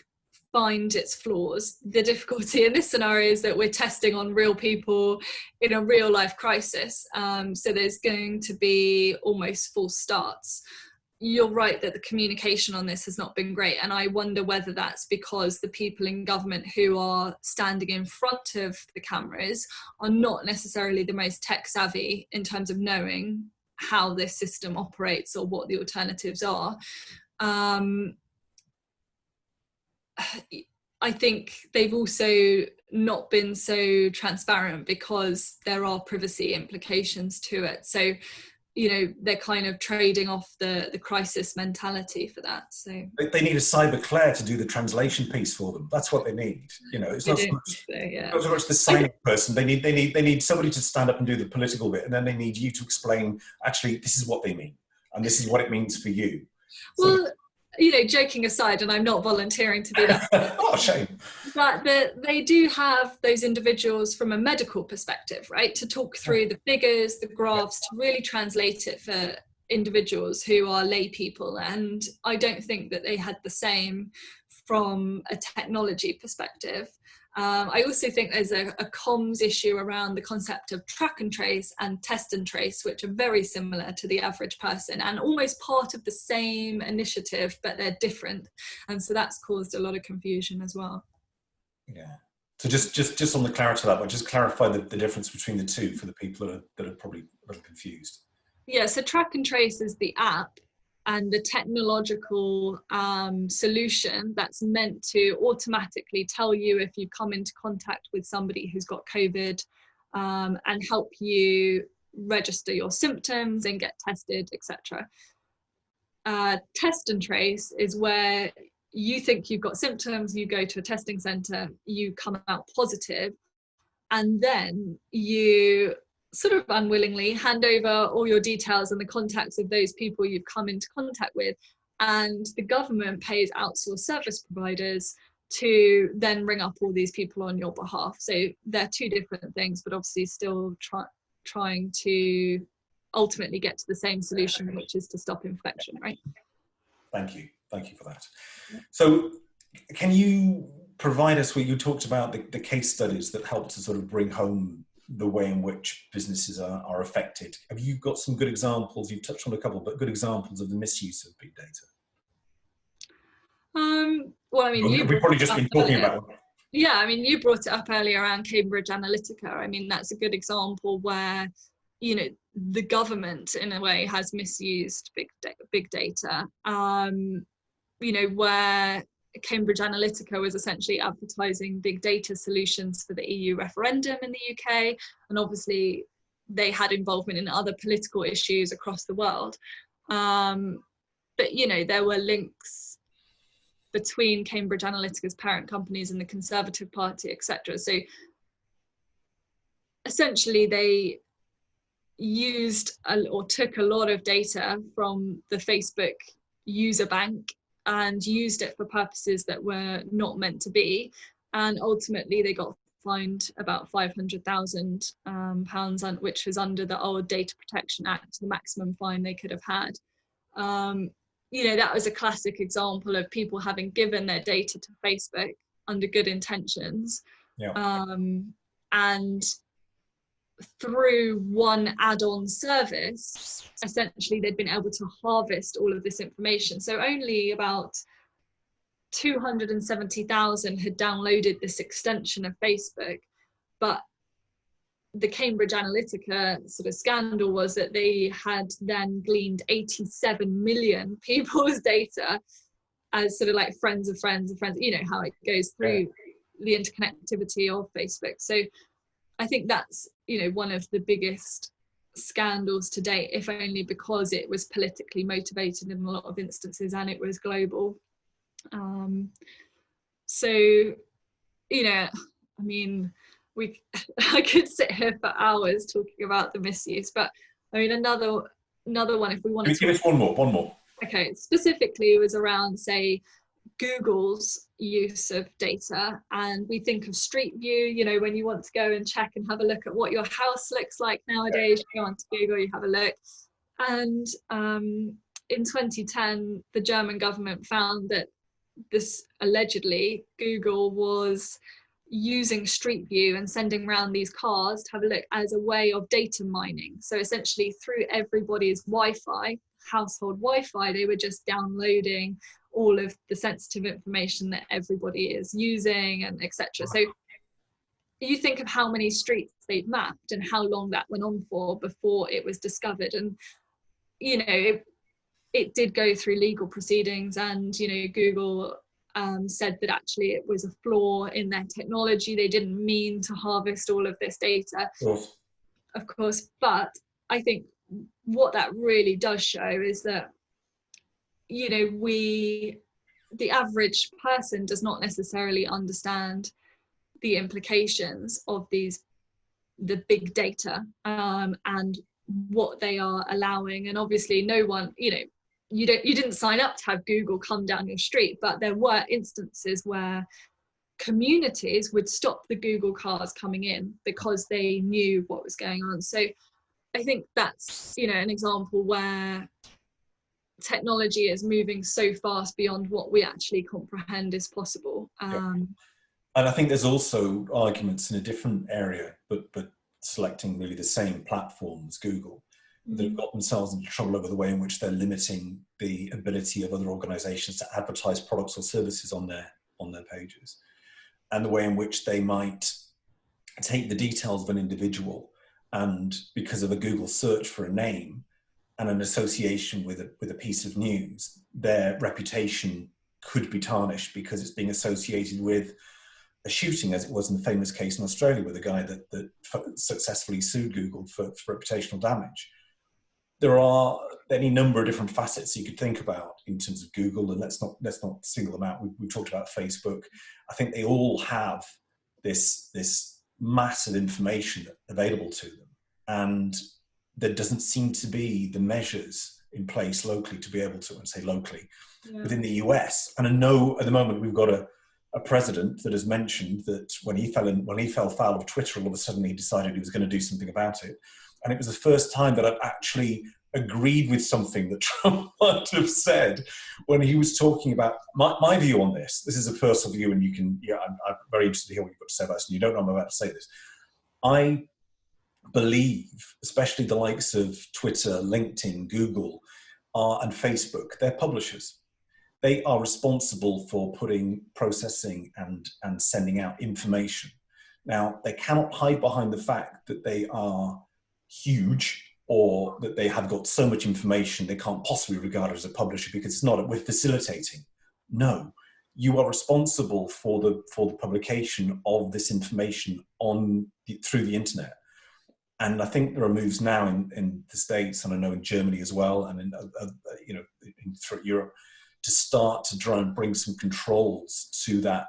find its flaws. The difficulty in this scenario is that we're testing on real people in a real life crisis. So there's going to be almost false starts. You're right that the communication on this has not been great. And I wonder whether that's because the people in government who are standing in front of the cameras are not necessarily the most tech savvy in terms of knowing how this system operates or what the alternatives are. I think they've also not been so transparent because there are privacy implications to it. So, you know, they're kind of trading off the crisis mentality for that. So they need a cyber Claire to do the translation piece for them. That's what they need. You know, it's not so much the signing person. They need somebody to stand up and do the political bit, and then they need you to explain, actually, this is what they mean, and this is what it means for you. Well, so, you know, joking aside, and I'm not volunteering to do that. Oh, shame. But they do have those individuals from a medical perspective, right? To talk through the figures, the graphs, to really translate it for individuals who are lay people. And I don't think that they had the same from a technology perspective. I also think there's a comms issue around the concept of track and trace and test and trace, which are very similar to the average person and almost part of the same initiative, but they're different. And so that's caused a lot of confusion as well. Yeah. So just on the clarity of that one, just clarify the difference between the two for the people that are probably a little confused. Yeah, so track and trace is the app and the technological solution that's meant to automatically tell you if you come into contact with somebody who's got COVID, and help you register your symptoms and get tested, etc. Test and trace is where you think you've got symptoms, you go to a testing centre, you come out positive, and then you sort of unwillingly hand over all your details and the contacts of those people you've come into contact with, and the government pays outsourced service providers to then ring up all these people on your behalf. So they're two different things, but obviously still trying to ultimately get to the same solution, which is to stop infection, right? Thank you for that. So can you provide us where you talked about the case studies that help to sort of bring home the way in which businesses are affected? Have you got some good examples? You've touched on a couple, but good examples of the misuse of big data. Well, I mean, we've probably just been talking about it. Yeah, I mean, you brought it up earlier around Cambridge Analytica. I mean, that's a good example where, you know, the government in a way has misused big data. You know, where Cambridge Analytica was essentially advertising big data solutions for the EU referendum in the UK, and obviously they had involvement in other political issues across the world. But you know, there were links between Cambridge Analytica's parent companies and the Conservative Party, etc. So essentially they used or took a lot of data from the Facebook user bank and used it for purposes that were not meant to be, and ultimately they got fined about £500,000, which was under the old Data Protection Act, the maximum fine they could have had. You know, that was a classic example of people having given their data to Facebook under good intentions, and through one add-on service, essentially they'd been able to harvest all of this information. So only about 270,000 had downloaded this extension of Facebook, but the Cambridge Analytica sort of scandal was that they had then gleaned 87 million people's data as sort of like friends of friends of friends, you know how it goes through the interconnectivity of Facebook. So I think that's, you know, one of the biggest scandals to date, if only because it was politically motivated in a lot of instances and it was global. So, you know, I mean, I could sit here for hours talking about the misuse, but I mean, another one, if we want to give us one more. Okay, specifically it was around, say, Google's use of data, and we think of Street View, you know, when you want to go and check and have a look at what your house looks like nowadays, you go onto Google, you have a look. And in 2010, the German government found that this allegedly Google was using Street View and sending around these cars to have a look as a way of data mining. So essentially through everybody's Wi-Fi, household Wi-Fi, they were just downloading all of the sensitive information that everybody is using, and etc. So you think of how many streets they've mapped and how long that went on for before it was discovered. And you know, it did go through legal proceedings, and you know, Google said that actually it was a flaw in their technology. They didn't mean to harvest all of this data, of course. But I think what that really does show is that, you know, the average person does not necessarily understand the implications of the big data and what they are allowing. And obviously no one, you know, you didn't sign up to have Google come down your street, but there were instances where communities would stop the Google cars coming in because they knew what was going on. So I think that's, you know, an example where technology is moving so fast beyond what we actually comprehend is possible. And I think there's also arguments in a different area, but selecting really the same platform as Google, that have got themselves into trouble over the way in which they're limiting the ability of other organizations to advertise products or services on their pages, and the way in which they might take the details of an individual, and because of a Google search for a name and an association with a piece of news, their reputation could be tarnished because it's being associated with a shooting, as it was in the famous case in Australia with a guy that successfully sued Google for reputational damage. There are any number of different facets you could think about in terms of Google, and let's not single them out. We talked about Facebook. I think they all have this massive information available to them, and there doesn't seem to be the measures in place locally to be able to, and say locally, within the US. And I know at the moment we've got a president that has mentioned that when he fell foul of Twitter, all of a sudden he decided he was going to do something about it. And it was the first time that I'd actually agreed with something that Trump might have said when he was talking about my view on this. This is a personal view, and you can, I'm very interested to hear what you've got to say about this, and you don't know I'm about to say this. I believe, especially the likes of Twitter, LinkedIn, Google, and Facebook, they're publishers. They are responsible for processing and sending out information. Now, they cannot hide behind the fact that they are huge, or that they have got so much information they can't possibly regard it as a publisher because it's not, we're facilitating. No, you are responsible for the publication of this information through the internet. And I think there are moves now in the States, and I know in Germany as well, and in throughout Europe, to start to try and bring some controls to that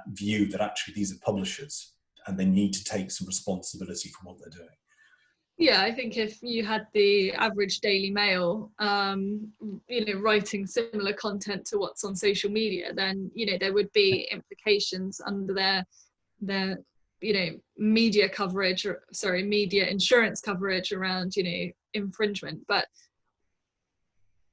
view that actually these are publishers and they need to take some responsibility for what they're doing. Yeah, I think if you had the average Daily Mail, writing similar content to what's on social media, then, there would be implications under their media coverage, media insurance coverage around, infringement. But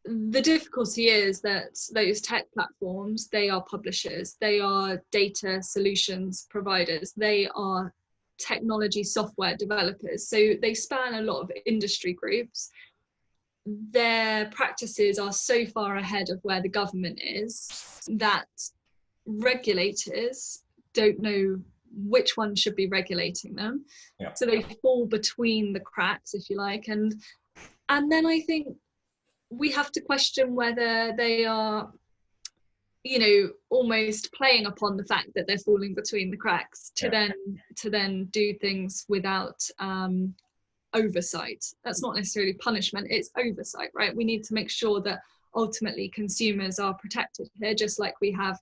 the difficulty is that those tech platforms, they are publishers, they are data solutions providers, they are technology software developers. So they span a lot of industry groups. Their practices are so far ahead of where the government is that regulators don't know which one should be regulating them. Yeah. So they fall between the cracks, if you like. And then I think we have to question whether they are, almost playing upon the fact that they're falling between the cracks to then do things without oversight. That's not necessarily punishment, it's oversight, right? We need to make sure that ultimately consumers are protected here, just like we have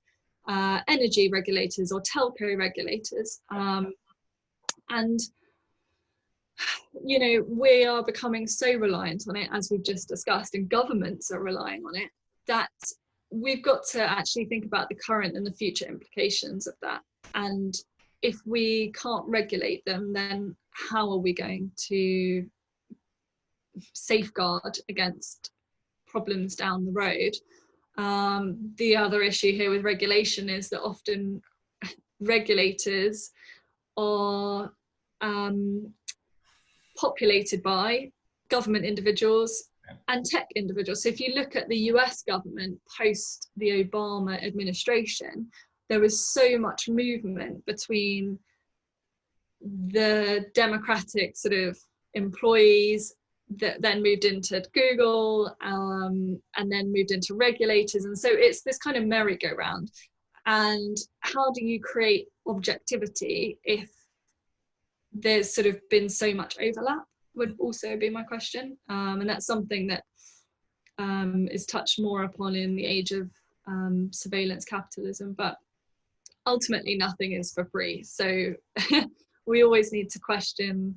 energy regulators or telco regulators. And we are becoming so reliant on it, as we've just discussed, and governments are relying on it, that we've got to actually think about the current and the future implications of that. And if we can't regulate them, then how are we going to safeguard against problems down the road? The other issue here with regulation is that often regulators are populated by government individuals and tech individuals. So if you look at the US government post the Obama administration, there was so much movement between the democratic sort of employees that then moved into Google, and then moved into regulators. And so it's this kind of merry-go-round. And how do you create objectivity if there's sort of been so much overlap, would also be my question. And that's something that is touched more upon in the age of surveillance capitalism. But ultimately, nothing is for free. So we always need to question,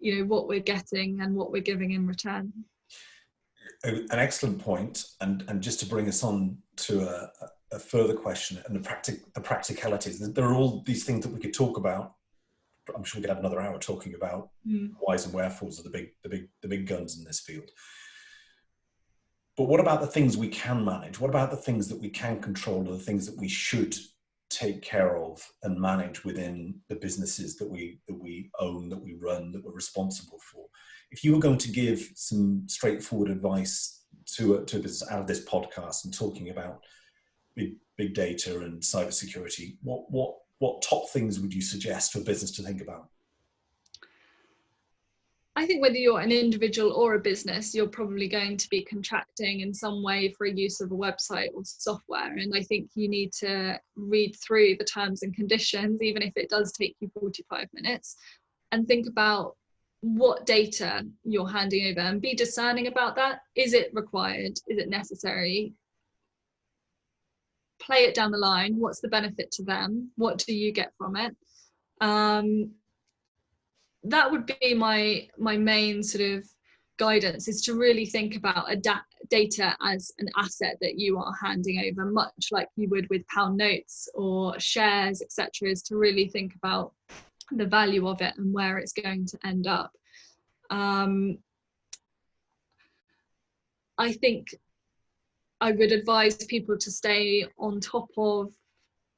you know, what we're getting and what we're giving in return. An excellent point. And just to bring us on to a further question and the practicalities, there are all these things that we could talk about. I'm sure we could have another hour talking about whys and wherefores of the big guns in this field. But what about the things we can manage? What about the things that we can control, or the things that we should take care of and manage within the businesses that we own, that we run, that we're responsible for? If you were going to give some straightforward advice to a business out of this podcast and talking about big data and cybersecurity, what top things would you suggest to a business to think about? I think whether you're an individual or a business, you're probably going to be contracting in some way for a use of a website or software. And I think you need to read through the terms and conditions, even if it does take you 45 minutes, and think about what data you're handing over and be discerning about that. Is it required? Is it necessary? Play it down the line. What's the benefit to them? What do you get from it? That would be my main sort of guidance, is to really think about data as an asset that you are handing over, much like you would with pound notes or shares, etc., is to really think about the value of it and where it's going to end up. I think I would advise people to stay on top of,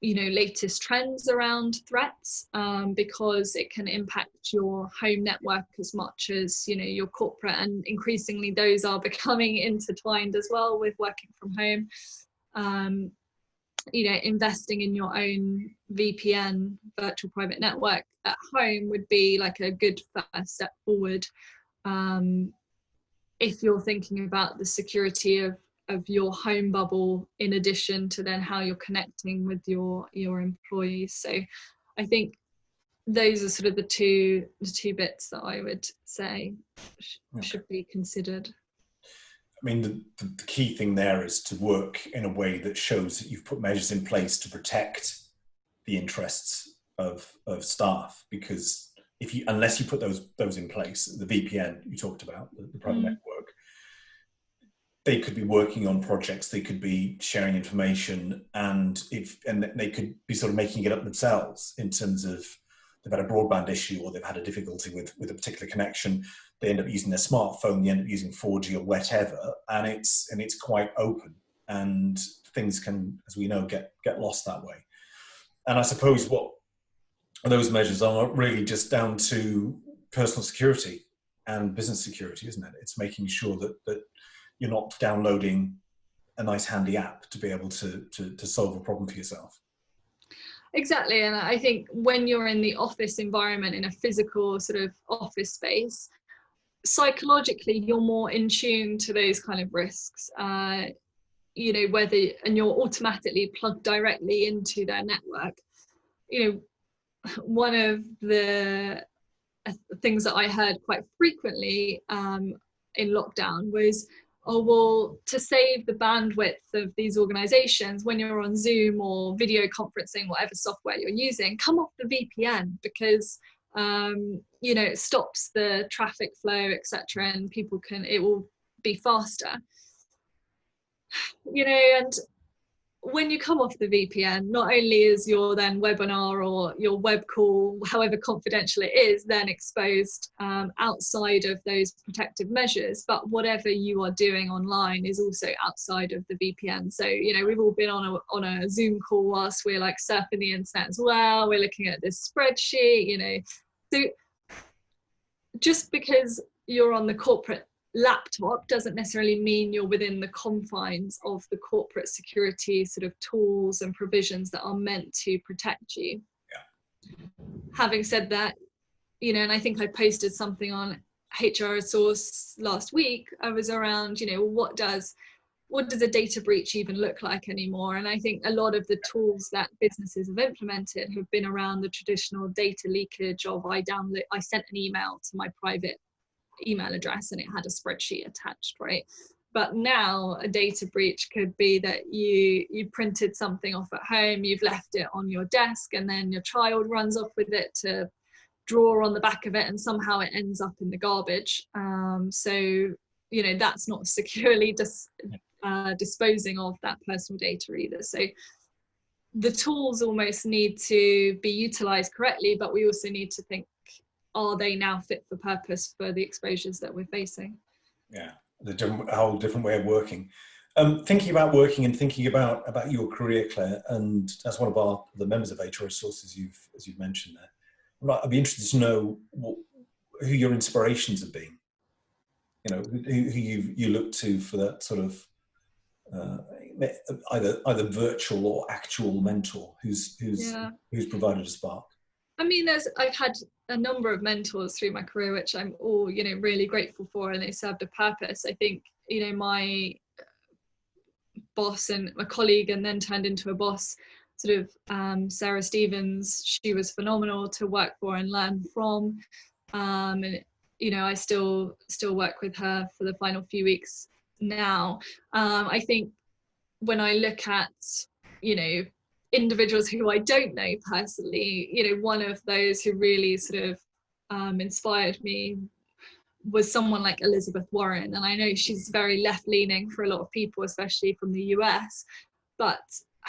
you know, latest trends around threats, because it can impact your home network as much as, you know, your corporate, and increasingly those are becoming intertwined as well with working from home. You know, investing in your own VPN, virtual private network at home, would be like a good first step forward, if you're thinking about the security of your home bubble, in addition to then how you're connecting with your employees. So I think those are sort of the two bits that I would say should be considered. I mean, the key thing there is to work in a way that shows that you've put measures in place to protect the interests of staff, because unless you put those in place, the VPN you talked about, the private network, they could be working on projects, they could be sharing information, and they could be sort of making it up themselves in terms of they've had a broadband issue or they've had a difficulty with a particular connection. They end up using their smartphone, they end up using 4G or whatever, and it's quite open, and things can, as we know, get lost that way. And I suppose what those measures are really just down to personal security and business security, isn't it? It's making sure that you're not downloading a nice handy app to be able to solve a problem for yourself. Exactly. And I think when you're in the office environment, in a physical sort of office space, psychologically you're more in tune to those kind of risks, you know, and you're automatically plugged directly into their network. You know, one of the things that I heard quite frequently in lockdown was, oh, well, to save the bandwidth of these organizations, when you're on Zoom or video conferencing, whatever software you're using, come off the VPN, because you know, it stops the traffic flow, etc., and it will be faster. you know, and when you come off the VPN, not only is your then webinar or your web call, however confidential it is, then exposed outside of those protective measures, but whatever you are doing online is also outside of the VPN. So, you know, we've all been on a Zoom call whilst we're like surfing the internet as well. We're looking at this spreadsheet, you know. So just because you're on the corporate laptop doesn't necessarily mean you're within the confines of the corporate security sort of tools and provisions that are meant to protect you. Yeah. Having said that, you know, and I think I posted something on HR Resource last week, I was around, you know, what does a data breach even look like anymore? And I think a lot of the tools that businesses have implemented have been around the traditional data leakage of I sent an email to my private email address and it had a spreadsheet attached, right? But now a data breach could be that you printed something off at home, you've left it on your desk, and then your child runs off with it to draw on the back of it, and somehow it ends up in the garbage. So, you know, that's not securely disposing of that personal data either. So the tools almost need to be utilized correctly, but we also need to think, are they now fit for purpose for the exposures that we're facing? Yeah, a whole different way of working. Thinking about working and thinking about your career, Claire, and as one of the members of HR Resources, as you've mentioned there, I'd be interested to know who your inspirations have been. You know, who you look to for that sort of either virtual or actual mentor who's provided a spark. I mean, I've had a number of mentors through my career, which I'm all, you know, really grateful for, and they served a purpose. I think, you know, my boss and my colleague, and then turned into a boss, sort of Sarah Stevens, she was phenomenal to work for and learn from. And, you know, I still work with her for the final few weeks now. I think when I look at, you know, individuals who I don't know personally, you know, one of those who really sort of inspired me was someone like Elizabeth Warren. And I know she's very left-leaning for a lot of people, especially from the US, but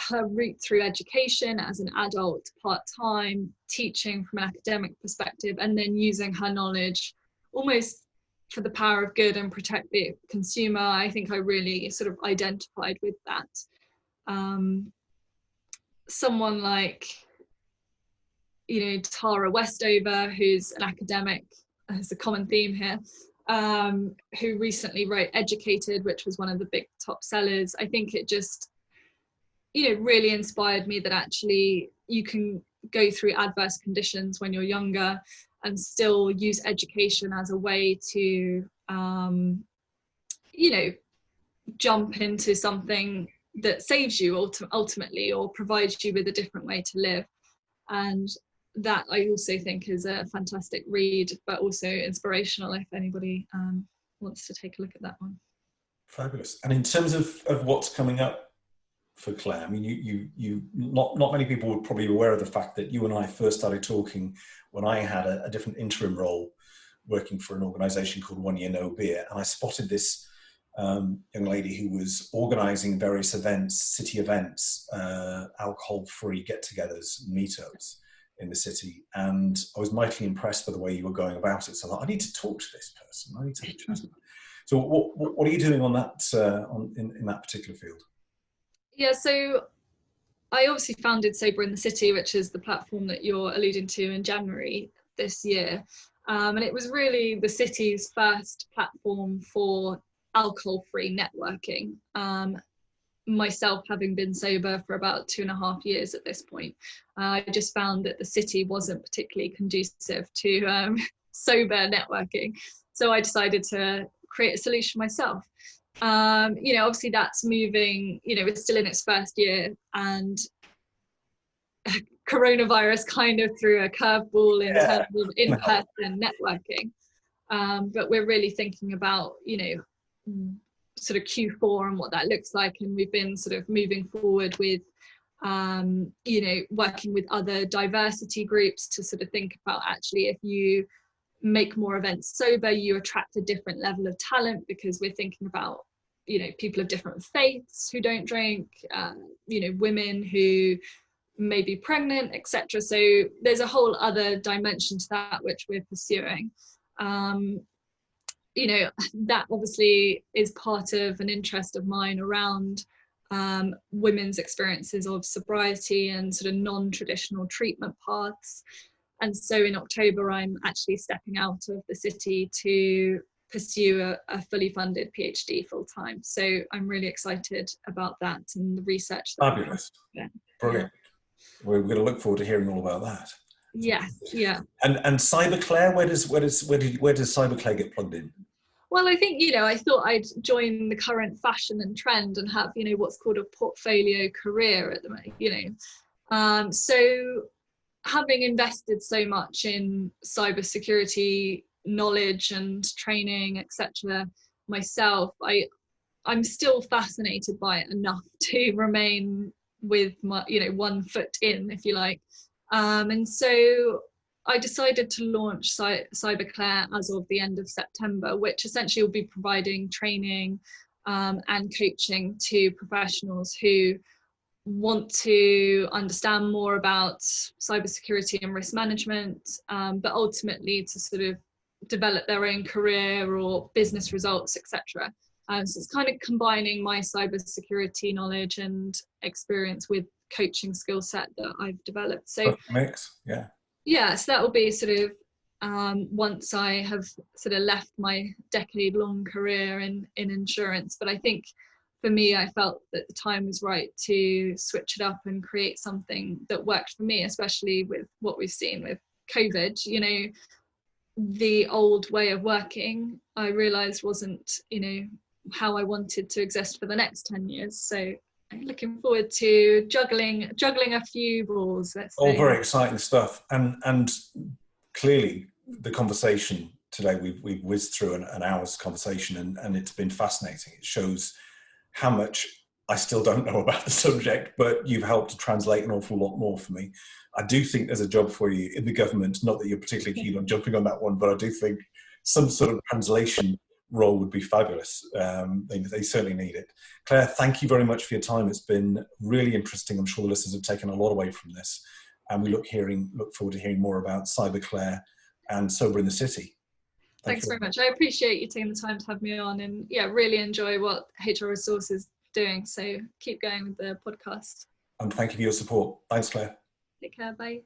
her route through education as an adult, part-time, teaching from an academic perspective, and then using her knowledge almost for the power of good and protect the consumer, I think I really sort of identified with that. Someone like, you know, Tara Westover, who's an academic, there's a common theme here, who recently wrote Educated, which was one of the big top sellers. I think it just, you know, really inspired me that actually you can go through adverse conditions when you're younger and still use education as a way to, you know, jump into something that saves you ultimately, or provides you with a different way to live. And that I also think is a fantastic read, but also inspirational if anybody wants to take a look at that one. Fabulous. And in terms of what's coming up for Claire, I mean, you not many people were probably aware of the fact that you and I first started talking when I had a different interim role working for an organisation called 1 Year No Beer, and I spotted this young lady who was organising various events, city events, alcohol-free get-togethers, meetups in the city, and I was mightily impressed by the way you were going about it. So I thought, I need to talk to this person. I need to chat to them. So what are you doing on that in that particular field? Yeah, so I obviously founded Sober in the City, which is the platform that you're alluding to, in January this year. And it was really the city's first platform for alcohol-free networking. Myself, having been sober for about 2.5 years at this point, I just found that the city wasn't particularly conducive to sober networking. So I decided to create a solution myself. You know, obviously that's moving, you know, it's still in its first year, and coronavirus kind of threw a curveball in terms of in-person networking. But we're really thinking about, you know, sort of Q4 and what that looks like. And we've been sort of moving forward with, you know, working with other diversity groups to sort of think about, actually, if you make more events sober, you attract a different level of talent, because we're thinking about people of different faiths who don't drink, women who may be pregnant, etc. So there's a whole other dimension to that which we're pursuing. That obviously is part of an interest of mine around women's experiences of sobriety and sort of non-traditional treatment paths. And so in October, I'm actually stepping out of the city to pursue a fully funded PhD full time. So I'm really excited about that and the research. Fabulous. Brilliant. Yeah. We're going to look forward to hearing all about that. Yes, yeah. And CyberClaire, where does CyberClaire get plugged in? Well, I think, I thought I'd join the current fashion and trend and have, what's called a portfolio career at the moment. So having invested so much in cybersecurity knowledge and training, etc., myself, I'm still fascinated by it enough to remain with my, 1 foot in, if you like. And so I decided to launch CyberClaire as of the end of September, which essentially will be providing training and coaching to professionals who want to understand more about cybersecurity and risk management, but ultimately to sort of develop their own career or business results, etc. So it's kind of combining my cybersecurity knowledge and experience with coaching skill set that I've developed. So mix, yeah. Yeah, so that will be sort of once I have sort of left my decade-long career in insurance. But I think for me, I felt that the time was right to switch it up and create something that worked for me, especially with what we've seen with COVID. The old way of working, I realised wasn't, how I wanted to exist for the next 10 years. So I'm looking forward to juggling a few balls. All very exciting stuff, and clearly the conversation today, we've whizzed through an hour's conversation, and it's been fascinating. It shows how much I still don't know about the subject, but you've helped to translate an awful lot more for me. I do think there's a job for you in the government, not that you're particularly keen on jumping on that one, but I do think some sort of translation role would be fabulous. They certainly need it. Claire, thank you very much for your time. It's been really interesting. I'm sure the listeners have taken a lot away from this, and we look forward to hearing more about CyberClaire and Sober in the City. Thanks very much. I appreciate you taking the time to have me on, and really enjoy what HR Resource is doing. So keep going with the podcast. And thank you for your support. Thanks, Claire. Take care. Bye.